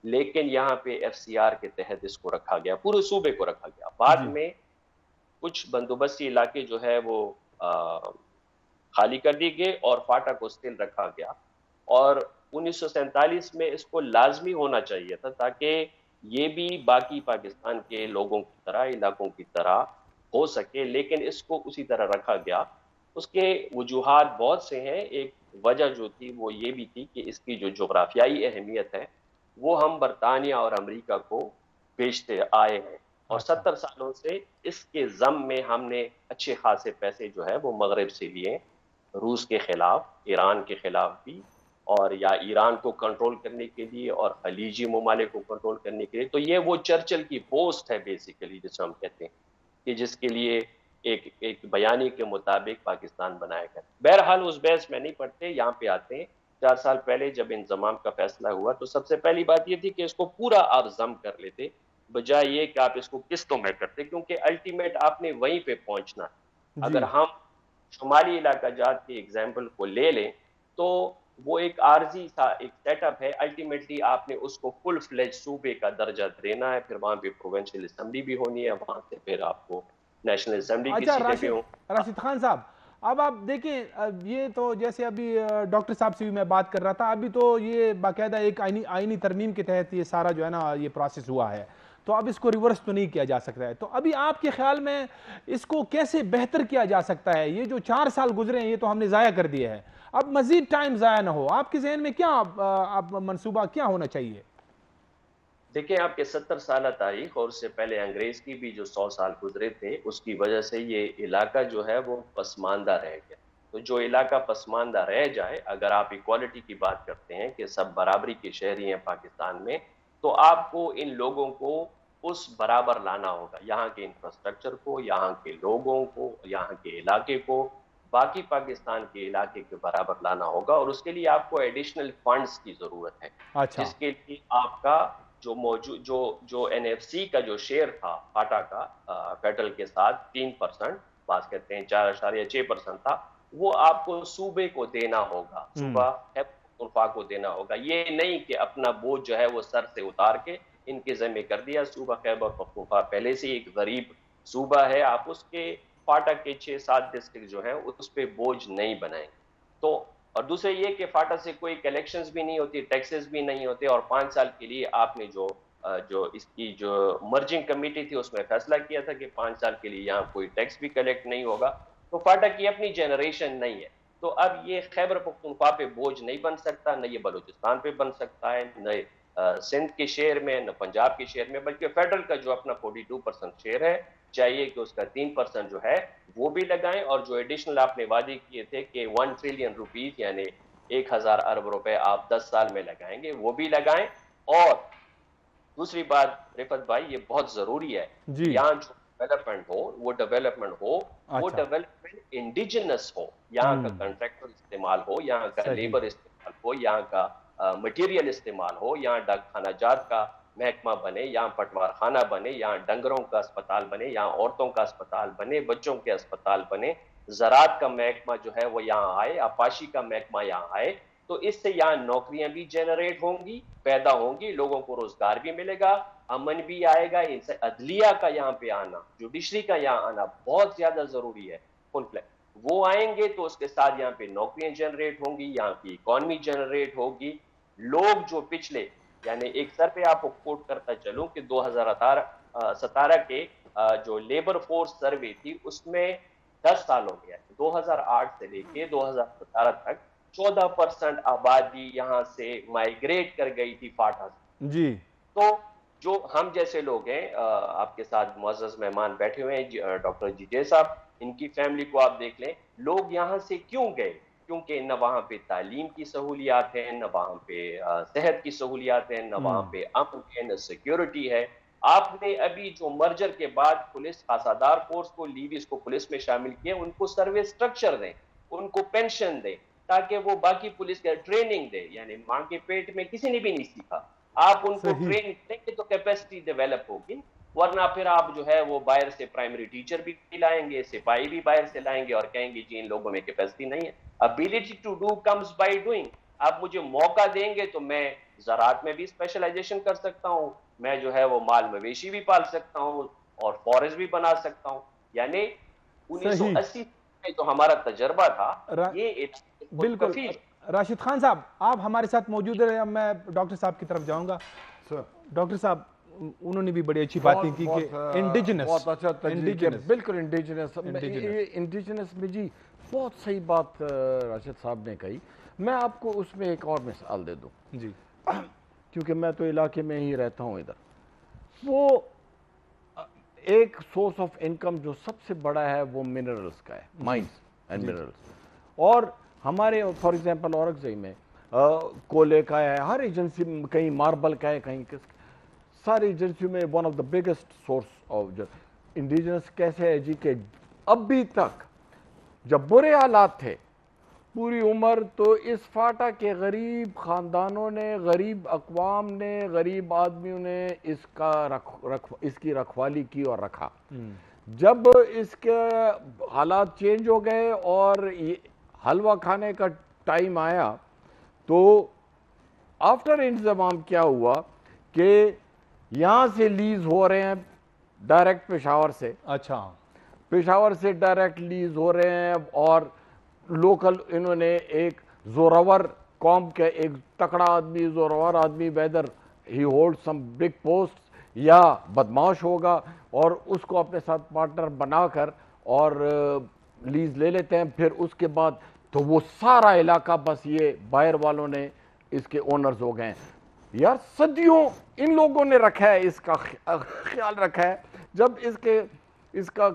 لیکن یہاں پہ ایف سی آر کے تحت اس کو رکھا گیا, پورے صوبے کو رکھا گیا. بعد میں کچھ بندوبستی علاقے جو ہے وہ خالی کر دی گئے اور فاٹا کو اسٹل رکھا گیا, اور 1947 میں اس کو لازمی ہونا چاہیے تھا تاکہ یہ بھی باقی پاکستان کے لوگوں کی طرح, علاقوں کی طرح ہو سکے, لیکن اس کو اسی طرح رکھا گیا. اس کے وجوہات بہت سے ہیں. ایک وجہ جو تھی وہ یہ بھی تھی کہ اس کی جو جغرافیائی اہمیت ہے وہ ہم برطانیہ اور امریکہ کو بیچتے آئے ہیں, اور 70 سالوں سے اس کے ضم میں ہم نے اچھے خاصے پیسے جو ہے وہ مغرب سے لیے, روس کے خلاف, ایران کے خلاف بھی, اور یا ایران کو کنٹرول کرنے کے لیے اور خلیجی ممالک کو کنٹرول کرنے کے لیے. تو یہ وہ چرچل کی پوسٹ ہے بیسیکلی جسے ہم کہتے ہیں, کہ جس کے لیے ایک بیانی کے مطابق پاکستان بنایا گیا. بہرحال اس بحث میں نہیں پڑتے, یہاں پہ آتے ہیں. 4 سال پہلے جب انضمام کا فیصلہ ہوا تو سب سے پہلی بات یہ تھی کہ اس کو پورا آپ ضم کر لیتے, بجائے یہ کہ آپ اس کو قسطوں میں کرتے, کیونکہ الٹیمیٹ آپ نے وہیں پہ پہنچنا. اگر ہم شمالی علاقہ جات کی ایگزامپل کو لے لیں تو وہ ایک عارضی سا ایک سیٹ اپ ہے. الٹیمیٹلی آپ نے اس کو فل فلیج صوبے کا درجہ دینا ہے, پھر وہاں پہ پروونشل اسمبلی بھی ہونی ہے, وہاں سے پھر آپ کو نیشنل اسمبلی کی اچھا سیٹیں بھی ہوں. راشد خان صاحب, اب آپ دیکھیں یہ تو جیسے ابھی ڈاکٹر صاحب سے بھی میں بات کر رہا تھا, ابھی تو یہ باقاعدہ ایک آئینی ترمیم کے تحت یہ سارا جو ہے نا یہ پروسیس ہوا ہے, تو اب اس کو ریورس تو نہیں کیا جا سکتا ہے. تو ابھی آپ کے خیال میں اس کو کیسے بہتر کیا جا سکتا ہے؟ یہ جو 4 سال گزرے ہیں یہ تو ہم نے ضائع کر دیا ہے, اب مزید ٹائم ضائع نہ ہو. آپ کے ذہن میں کیا منصوبہ کیا ہونا چاہیے؟ دیکھیں, آپ کے 70 سالہ تاریخ اور اس سے پہلے انگریز کی بھی جو 100 سال گزرے تھے, اس کی وجہ سے یہ علاقہ جو ہے وہ پسماندہ رہ گیا. تو جو علاقہ پسماندہ رہ جائے, اگر آپ ایکوالٹی کی بات کرتے ہیں کہ سب برابری کے شہری ہیں پاکستان میں, تو آپ کو ان لوگوں کو اس برابر لانا ہوگا, یہاں کے انفراسٹرکچر کو, یہاں کے لوگوں کو, یہاں کے علاقے کو باقی پاکستان کے علاقے کے برابر لانا ہوگا. اور اس کے لیے آپ کو ایڈیشنل فنڈز کی ضرورت ہے, اچھا, جس کے لیے آپ کا جو موجود جو این ایف سی کا جو شیئر تھا فاٹا کا فیڈرل کے ساتھ 3%, بات کرتے ہیں 4.6% تھا, وہ آپ کو صوبے کو دینا ہوگا, صوبہ پختونخوا کو دینا ہوگا. یہ نہیں کہ اپنا بوجھ جو ہے وہ سر سے اتار کے ان کے ذمہ کر دیا. صوبہ خیبر پختونخوا پہلے سے ایک غریب صوبہ ہے, آپ اس کے فاٹا کے 6-7 ڈسٹرکٹ جو ہیں اس پہ بوجھ نہیں بنائیں. تو اور دوسرے یہ کہ فاٹا سے کوئی کلیکشنز بھی نہیں ہوتی, ٹیکسز بھی نہیں ہوتے, اور 5 سال کے لیے آپ نے جو اس کی جو مرجنگ کمیٹی تھی اس میں فیصلہ کیا تھا کہ 5 سال کے لیے یہاں کوئی ٹیکس بھی کلیکٹ نہیں ہوگا. تو فاٹا کی اپنی جنریشن نہیں ہے, تو اب یہ خیبر پختونخوا پہ بوجھ نہیں بن سکتا, نہ یہ بلوچستان پہ بن سکتا ہے, نہ سندھ کے شیئر میں, نہ پنجاب کے شیئر میں, بلکہ فیڈرل کا جو اپنا 42% شیئر ہے چاہیے کہ اس کا 3% جو ہے وہ بھی لگائیں. اور جو ایڈیشنل آپ نے وعدے کیے تھے کہ 1 ٹریلین روپیز یعنی 1000 ارب روپے آپ 10 سال میں لگائیں گے, وہ بھی لگائیں. اور دوسری بات رفت بھائی, یہ بہت ضروری ہے, یہاں جو ڈیولپمنٹ ہو وہ ڈیولپمنٹ انڈیجنس ہو, یہاں کا کنٹریکٹر استعمال ہو, یہاں کا لیبر استعمال ہو, یہاں کا مٹیریل استعمال ہو, یہاں ڈاک خانہ جات کا محکمہ بنے, یہاں پٹوار خانہ بنے, یہاں ڈنگروں کا اسپتال بنے, یہاں عورتوں کا اسپتال بنے, بچوں کے اسپتال بنے, زراعت کا محکمہ جو ہے وہ یہاں آئے, آبپاشی کا محکمہ یہاں آئے. تو اس سے یہاں نوکریاں بھی جنریٹ ہوں گی, پیدا ہوں گی, لوگوں کو روزگار بھی ملے گا, امن بھی آئے گا. ان سے عدلیہ کا یہاں پہ آنا, جوڈیشری کا یہاں آنا بہت زیادہ ضروری ہے. وہ آئیں گے تو اس کے ساتھ یہاں پہ نوکریاں جنریٹ ہوں گی, یہاں کی اکانومی جنریٹ ہوگی. لوگ جو پچھلے یعنی ایک سر پہ آپ کو کوٹ کرتا چلوں کہ 2017 کے جو لیبر فورس سروے تھی اس میں 10 سال ہو گیا, 2008 سے لے کے 2017 تک 14% آبادی یہاں سے مائیگریٹ کر گئی تھی فاٹا سے. جی, تو جو ہم جیسے لوگ ہیں, آپ کے ساتھ معزز مہمان بیٹھے ہوئے ہیں ڈاکٹر جی صاحب, ان کی فیملی کو آپ دیکھ لیں, لوگ یہاں سے کیوں گئے؟ کیونکہ نہ وہاں پہ تعلیم کی سہولیات ہیں, نہ وہاں پہ صحت کی سہولیات ہیں, نہ وہاں پہ امن ہے, نہ سیکیورٹی ہے. آپ نے ابھی جو مرجر کے بعد پولیس خاصادار فورس کو, لیویز کو پولیس میں شامل کیا, ان کو سروس سٹرکچر دیں, ان کو پینشن دیں, تاکہ وہ باقی پولیس کا ٹریننگ دے. یعنی ماں کے پیٹ میں کسی نے بھی نہیں سیکھا, آپ ان کو ٹرین کریں گے تو کیپیسٹی ڈیولپ ہوگی. ورنہ پھر آپ جو ہے وہ باہر سے پرائمری ٹیچر بھی لائیں گے, سپاہی بھی باہر سے لائیں گے, اور کہیں گے جی ان لوگوں میں کیپیسٹی نہیں ہے. Ability to do comes by doing. آپ مجھے موقع دیں گے تو میں زراعت میں بھی اسپیشلائزیشن کر سکتا ہوں, میں جو ہے وہ مال مویشی بھی پال سکتا ہوں, اور فارسٹ بھی بنا سکتا ہوں. یعنی 1980 میں جو ہمارا تجربہ تھا یہ بالکل. راشد خان صاحب آپ ہمارے ساتھ موجود رہے, میں ڈاکٹر صاحب کی طرف جاؤں گا. ڈاکٹر صاحب انہوں نے بھی بڑی اچھی باتیں کی کہ انڈیجنس, بہت اچھا تجزیہ, بالکل انڈیجنس میں جی بہت صحیح بات راشد صاحب نے کہی. میں آپ کو اس میں ایک اور مثال دے دوں جی, کیونکہ میں تو علاقے میں ہی رہتا ہوں ادھر. وہ ایک سورس آف انکم جو سب سے بڑا ہے وہ منرلز کا ہے, مائنز اینڈ منرلز. اور ہمارے فار ایگزامپل اورکزئی میں کولے کا ہے, ہر ایجنسی کہیں ماربل کا ہے, کہیں ساری ایجنسیوں میں one of the biggest source of indigenous. کیسے ہے جی کہ اب بھی تک جب برے حالات تھے پوری عمر, تو اس فاٹا کے غریب خاندانوں نے, غریب اقوام نے, غریب آدمیوں نے اس کی رکھوالی کی اور رکھا. جب اس کے حالات چینج ہو گئے اور حلوہ کھانے کا ٹائم آیا تو آفٹر انضمام کیا ہوا کہ یہاں سے لیز ہو رہے ہیں ڈائریکٹ پشاور سے, اچھا پشاور سے ڈائریکٹ لیز ہو رہے ہیں, اور لوکل انہوں نے ایک زورور قوم کے ایک تکڑا آدمی, زورور آدمی, whether he hold some big post یا بدماش ہوگا, اور اس کو اپنے ساتھ پارٹنر بنا کر اور لیز لے لیتے ہیں. پھر اس کے بعد تو وہ سارا علاقہ بس یہ بائر والوں نے اس کے اونرز ہو گئے ہیں. یار صدیوں ان لوگوں نے رکھا ہے, اس کا خیال رکھا ہے. جب اس کا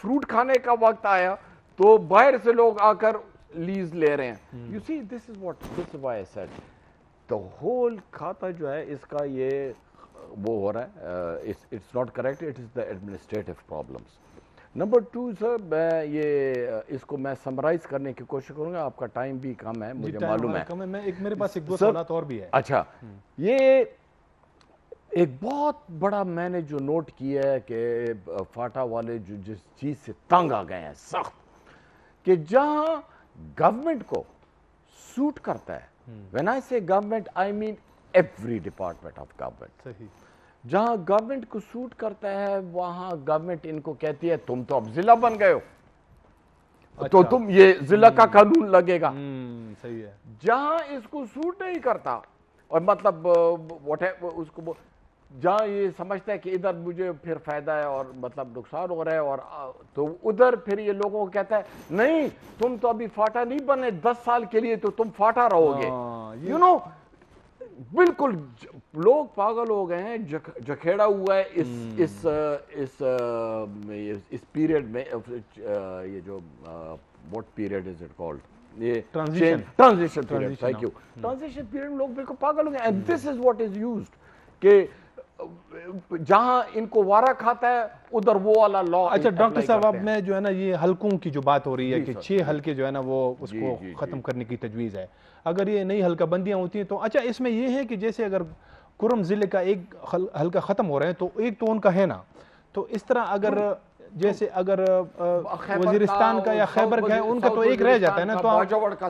فروٹ کھانے کا وقت آیا تو باہر سے لوگ آ کر لیز لے رہے ہیں. You see this is why I said the whole کھاتا جو ہے اس کا یہ وہ ہو رہا ہے, it's not correct, it is the administrative problems. Number 2 سر, میں یہ اس کو میں سمرائز کرنے کی کوشش کروں گا, آپ کا ٹائم بھی کم ہے مجھے معلوم ہے. میرے پاس ایک دو سوالات اور بھی ہے. اچھا, یہ ایک بہت بڑا میں نے جو نوٹ کیا ہے کہ فاٹا والے جو جس چیز سے تنگ آ گئے ہیں سخت, کہ جہاں گورنمنٹ کو سوٹ کرتا ہے, when I say government I mean every department of government, صحیح, جہاں گورنمنٹ کو سوٹ کرتا ہے وہاں گورنمنٹ ان کو کہتی ہے تم تو اب ضلع بن گئے ہو تو تم یہ ضلع کا قانون لگے گا. صحیح ہے. جہاں اس کو سوٹ نہیں کرتا, اور مطلب اس کو جہاں یہ سمجھتا ہے کہ ادھر مجھے پھر فائدہ ہے اور مطلب نقصان ہو رہا ہے, اور تو ادھر پھر یہ لوگوں کو کہتا ہے نہیں تم تو ابھی فاٹا نہیں بنے, 10 سال کے لیے تو تم فاٹا رہو گے. یو نو بالکل لوگ پاگل ہو گئے ہیں, جکھیڑا ہوا ہے اس پیریڈ میں. یہ جو what period is it called, یہ transition period, thank you, transition period میں لوگ بالکل پاگل ہو گئے. And this is what is used کہ جہاں ان کو وارہ کھاتا ہے ادھر وہ والا لا. اچھا ڈاکٹر صاحب, اب میں جو ہے نا یہ حلقوں کی جو بات ہو رہی ہے کہ 6 حلقے جو ہے نا وہ اس کو ختم کرنے کی تجویز ہے, اگر یہ نئی حلقہ بندیاں ہوتی ہیں تو اچھا اس میں یہ ہے کہ جیسے اگر کرم ضلع کا ایک حلقہ ختم ہو رہے ہیں تو ایک تو ان کا ہے نا, تو اس طرح اگر جیسے اگر وزیرستان کا یا خیبر کا ہے ان کا تو ایک رہ جاتا ہے نا, تو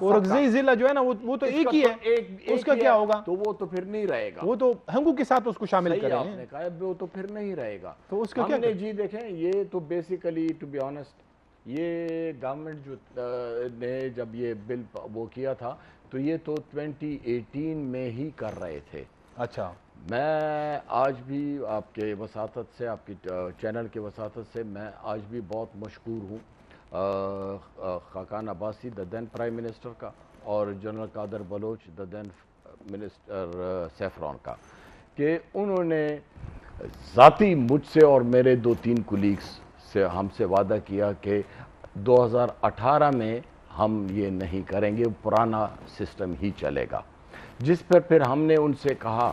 اورگزئی ضلع جو ہے نا وہ تو ایک ہی ہے, اس کا کیا ہوگا؟ تو وہ تو پھر نہیں رہے گا, وہ تو ہنگو کے ساتھ اس کو شامل کریں. آپ نے کہا وہ تو پھر نہیں رہے گا. تو اس کا کیا جی دیکھیں, یہ تو بیسیکلی ٹو بی آنیسٹ یہ گورنمنٹ جو نے جب یہ بل وہ کیا تھا تو یہ تو 2018 میں ہی کر رہے تھے. اچھا, میں آج بھی آپ کے وساطت سے, آپ کی چینل کے وساطت سے میں آج بھی بہت مشکور ہوں خاقان عباسی دا دین پرائم منسٹر کا, اور جنرل قادر بلوچ دا دین منسٹر سیفران کا, کہ انہوں نے ذاتی مجھ سے اور میرے 2-3 کولیگز سے ہم سے وعدہ کیا کہ 2018 میں ہم یہ نہیں کریں گے, پرانا سسٹم ہی چلے گا. جس پر پھر ہم نے ان سے کہا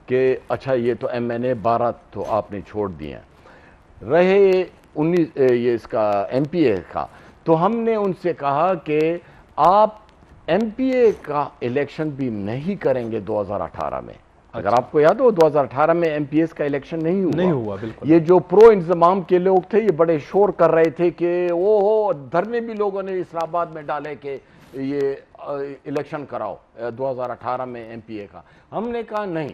کہ اچھا یہ تو MNA 12 تو آپ نے چھوڑ دیے ہیں, رہے 19 یہ اس کا MPA کا, تو ہم نے ان سے کہا کہ آپ MPA کا الیکشن بھی نہیں کریں گے 2018 میں. اگر آپ کو یاد ہو 2018 میں MPS کا الیکشن نہیں ہوا. بالکل. یہ جو پرو انضمام کے لوگ تھے یہ بڑے شور کر رہے تھے کہ دھرنے بھی لوگوں نے اسلام آباد میں ڈالے کہ یہ الیکشن کراؤ 2018 میں MPA کا. ہم نے کہا نہیں,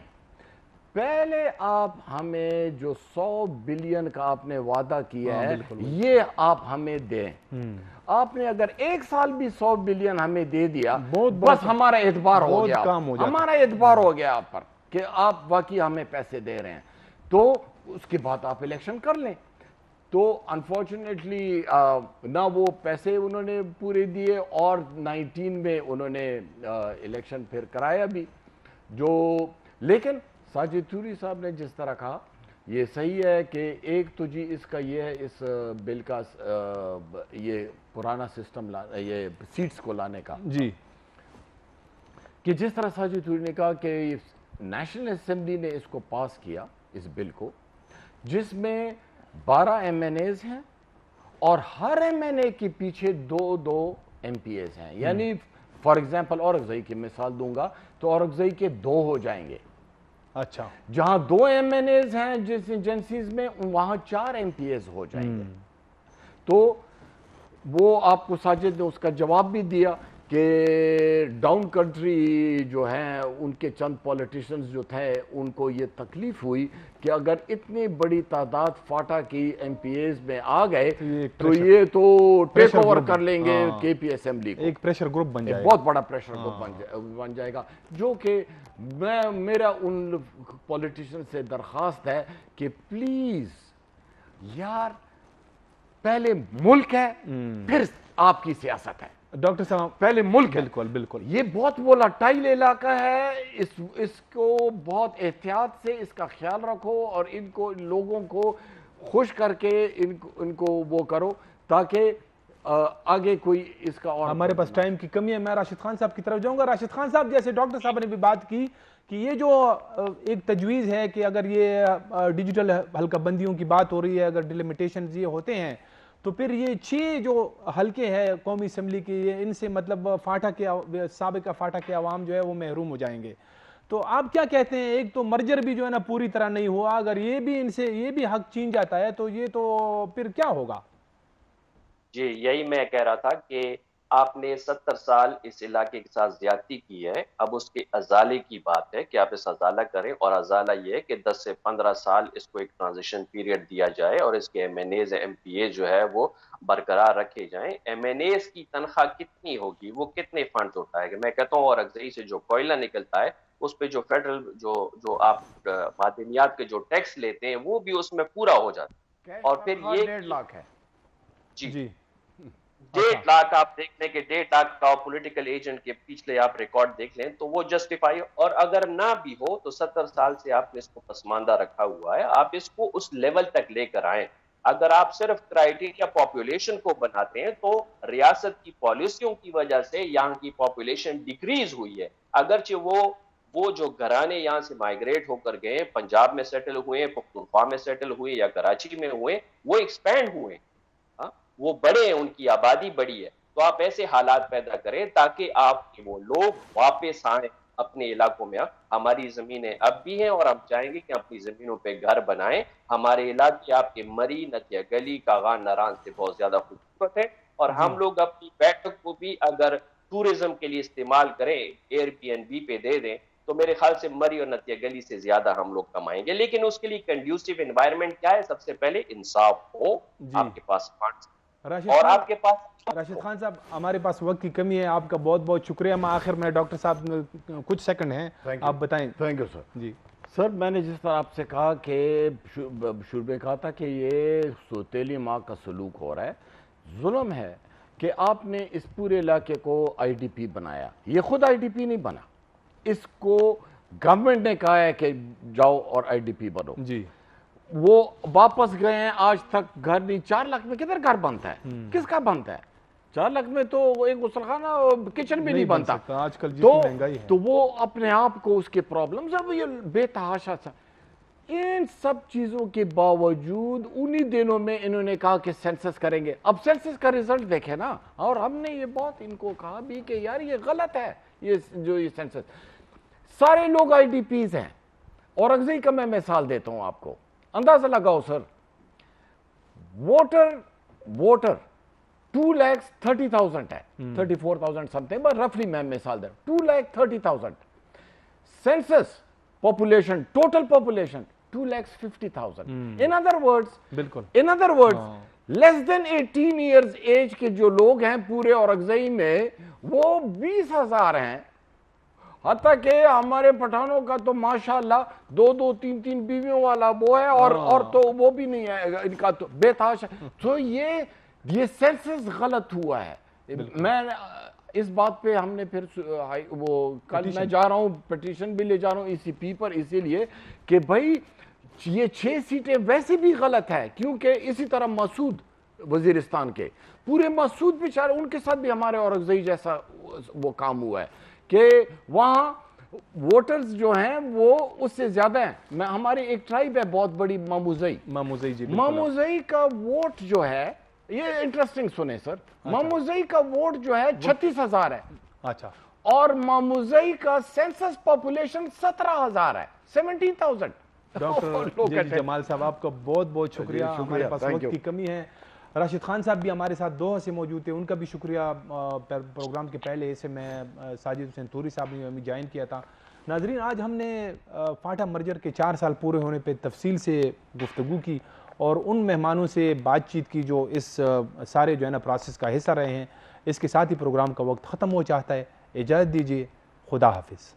پہلے آپ ہمیں جو 100 بلین کا آپ نے وعدہ کیا ہے یہ آپ ہمیں دیں. آپ نے اگر 1 سال بھی 100 بلین ہمیں دے دیا بس ہمارا اعتبار ہو گیا, ہمارا اعتبار ہو گیا آپ پر کہ آپ واقعی ہمیں پیسے دے رہے ہیں, تو اس کے بعد آپ الیکشن کر لیں. تو انفارچونیٹلی نہ وہ پیسے انہوں نے پورے دیے, اور 19 میں انہوں نے الیکشن پھر کرایا بھی. لیکن ساجد طوری صاحب نے جس طرح کہا یہ صحیح ہے کہ ایک تو جی اس کا یہ ہے, اس بل کا یہ پرانا سسٹم یہ سیٹس کو لانے کا, جی, کہ جس طرح ساجد طوری نے کہا کہ نیشنل اسمبلی نے اس کو پاس کیا اس بل کو, جس میں 12 MNAs ہیں اور ہر MNA کے پیچھے 2 MPAs ہیں. یعنی فار ایگزامپل اورگزئی کی مثال دوں گا تو اورگزئی کے 2 ہو جائیں گے. اچھا, جہاں 2 MNAs ہیں جس ایجنسیز میں وہاں 4 MPAs ہو جائیں گے. تو وہ آپ کو ساجد نے اس کا جواب بھی دیا کہ ڈاؤن کنٹری جو ہیں ان کے چند پولیٹیشنز جو تھے ان کو یہ تکلیف ہوئی کہ اگر اتنی بڑی تعداد فاٹا کی ایم پی ایز میں آ گئے تو یہ تو ٹیک اوور کر لیں گے کے پی اسمبلی کو، ایک پریشر گروپ بن جائے گا، بہت بڑا پریشر گروپ بن جائے گا، جو کہ میرا ان پولیٹیشن سے درخواست ہے کہ پلیز یار پہلے ملک ہے پھر آپ کی سیاست ہے ڈاکٹر صاحب پہلے ملک ہے۔ بالکل بالکل، یہ بہت وولاتائل علاقہ ہے، اس کو بہت احتیاط سے اس کا خیال رکھو اور ان کو لوگوں کو خوش کر کے ان کو وہ کرو تاکہ آگے کوئی اس کا اور ہمارے پاس ٹائم کی کمی ہے۔ میں راشد خان صاحب کی طرف جاؤں گا۔ راشد خان صاحب، جیسے ڈاکٹر صاحب نے بھی بات کی کہ یہ جو ایک تجویز ہے کہ اگر یہ ڈیجیٹل حلقہ بندیوں کی بات ہو رہی ہے، اگر ڈیلیمیٹیشنز یہ ہوتے ہیں تو پھر یہ 6 جو حلقے ہیں قومی اسمبلی کے، ان سے مطلب فاٹا کے سابقہ فاٹا کے عوام جو ہے وہ محروم ہو جائیں گے۔ تو آپ کیا کہتے ہیں؟ ایک تو مرجر بھی جو ہے نا پوری طرح نہیں ہوا، اگر یہ بھی ان سے یہ بھی حق چھین جاتا ہے تو یہ تو پھر کیا ہوگا؟ جی یہی میں کہہ رہا تھا کہ آپ نے 70 سال اس علاقے کے ساتھ زیادتی کی ہے، اب اس کے ازالے کی بات ہے کہ آپ اس ازالہ کریں، اور ازالہ یہ ہے کہ 10 سے 15 سال اس کو ایک ٹرانزیشن پیریڈ دیا جائے اور اس کے M N as M P A جو ہے وہ برقرار رکھے جائیں۔ ایم این ایز کی تنخواہ کتنی ہوگی، وہ کتنے فنڈز اٹھائے گا؟ میں کہتا ہوں اورکزئی سے جو کوئلہ نکلتا ہے اس پہ جو فیڈرل جو آپ معدنیات کے جو ٹیکس لیتے ہیں وہ بھی اس میں پورا ہو جاتا ہے۔ اور پھر یہ 1.5 لاکھ ہے جی 1.5 لاکھ آپ دیکھ لیں کہ 1.5 لاکھ کا پولیٹیکل ایجنٹ کے پچھلے آپ ریکارڈ دیکھ لیں تو وہ جسٹیفائی، اور اگر نہ بھی ہو تو 70 سال سے آپ نے اس کو پسماندہ رکھا ہوا ہے، آپ اس کو اس لیول تک لے کر آئیں۔ اگر آپ صرف کرائیٹیریا پاپولیشن کو بناتے ہیں تو ریاست کی پالیسیوں کی وجہ سے یہاں کی پاپولیشن ڈیکریز ہوئی ہے، اگرچہ وہ جو گھرانے یہاں سے مائیگریٹ ہو کر گئے، پنجاب میں سیٹل ہوئے، پختونخوا میں سیٹل ہوئے یا کراچی میں ہوئے، وہ ایکسپینڈ ہوئے، وہ بڑے ہیں، ان کی آبادی بڑی ہے۔ تو آپ ایسے حالات پیدا کریں تاکہ آپ کے وہ لوگ واپس آئیں اپنے علاقوں میں۔ ہماری زمینیں اب بھی ہیں اور ہم چاہیں گے کہ اپنی زمینوں پہ گھر بنائیں۔ ہمارے علاقے آپ کے مری، نتیہ گلی، کاغان، ناران سے بہت زیادہ خوبصورت ہے، اور ہم لوگ اپنی بیٹھک کو بھی اگر ٹورزم کے لیے استعمال کریں، ایئر بی این بی پہ دے دیں، تو میرے خیال سے مری اور نتیہ گلی سے زیادہ ہم لوگ کمائیں گے۔ لیکن اس کے لیے کنڈیوسیو انوائرمنٹ کیا ہے؟ سب سے پہلے انصاف ہو، آپ کے پاس فنڈز اور آپ کے پاس۔ راشد خان صاحب، ہمارے پاس وقت کی کمی ہے، آپ کا بہت بہت شکریہ۔ میں آخر میں ڈاکٹر صاحب کچھ سیکنڈ ہیں، آپ بتائیں۔ Thank you sir. جی سر، میں نے جس طرح آپ سے کہا کہ شروع میں کہا تھا کہ یہ سوتیلی ماں کا سلوک ہو رہا ہے، ظلم ہے کہ آپ نے اس پورے علاقے کو آئی ڈی پی بنایا۔ یہ خود آئی ڈی پی نہیں بنا، اس کو گورنمنٹ نے کہا ہے کہ جاؤ اور آئی ڈی پی بنو۔ جی وہ واپس گئے ہیں، آج تک گھر نہیں۔ 4 لاکھ میں کدھر گھر بنتا ہے؟ کس کا بنتا ہے؟ 4 لاکھ میں تو ایک غسل خانہ کچن بھی نہیں بنتا آج کل جتنی مہنگائی ہے۔ تو وہ اپنے آپ کو اس کے پرابلمز اب یہ بے تحاشا سا۔ ان سب چیزوں کے باوجود انہی دنوں میں انہوں نے کہا کہ سینسس کریں گے۔ اب سینسس کا رزلٹ دیکھیں نا، اور ہم نے یہ بہت ان کو کہا بھی کہ یار یہ غلط ہے، یہ سینسس۔ سارے لوگ آئی ڈی پیز ہیں۔ اورکزئی کا میں مثال دیتا ہوں آپ کو، اندازہ لگاؤ سر، ووٹر 2,30,000 ہے، 34,000 something، but roughly میں مثال دے رہا ہوں، 2,30,000۔ Census population, total population 2,50,000۔ in other words less than 18 years age کے جو لوگ ہیں پورے اورکزئی میں وہ 20,000 ہیں۔ حتیٰ کہ ہمارے پٹھانوں کا تو ماشاءاللہ 2 3 بیویوں والا وہ ہے، اور تو وہ بھی نہیں ہے ان کا، تو بے تحاشا۔ تو یہ سینسس غلط ہوا ہے۔ میں اس بات پہ ہم نے پھر وہ کل میں جا رہا ہوں پٹیشن بھی لے جا رہا ہوں ای سی پی پر، اسی لیے کہ بھائی یہ 6 سیٹیں ویسے بھی غلط ہے، کیونکہ اسی طرح مسعود وزیرستان کے پورے مسعود بیچارے، ان کے ساتھ بھی ہمارے اورکزئی جیسا وہ کام ہوا ہے کہ وہاں ووٹرز جو ہیں وہ اس سے زیادہ ہیں۔ ہماری ایک ٹرائب ہے بہت بڑی، ماموزئی کا ووٹ جو ہے، یہ انٹرسٹنگ سنیں سر، ماموزئی کا ووٹ جو ہے 36,000 ہے، اچھا، اور ماموزئی کا سینسس پاپولیشن 17,000 ہے، 17,000۔ ڈاکٹر جمال صاحب، آپ کا بہت بہت شکریہ۔ ہمارے پاس وقت کی کمی ہے۔ راشد خان صاحب بھی ہمارے ساتھ دوحہ سے موجود تھے، ان کا بھی شکریہ۔ پروگرام کے پہلے سے میں ساجد حسین توری صاحب نے ہمیں جوائن کیا تھا۔ ناظرین، آج ہم نے فاٹا مرجر کے 4 سال پورے ہونے پہ تفصیل سے گفتگو کی اور ان مہمانوں سے بات چیت کی جو اس سارے جو ہے نا پروسیس کا حصہ رہے ہیں۔ اس کے ساتھ ہی پروگرام کا وقت ختم ہو چاہتا ہے۔ اجازت دیجیے، خدا حافظ۔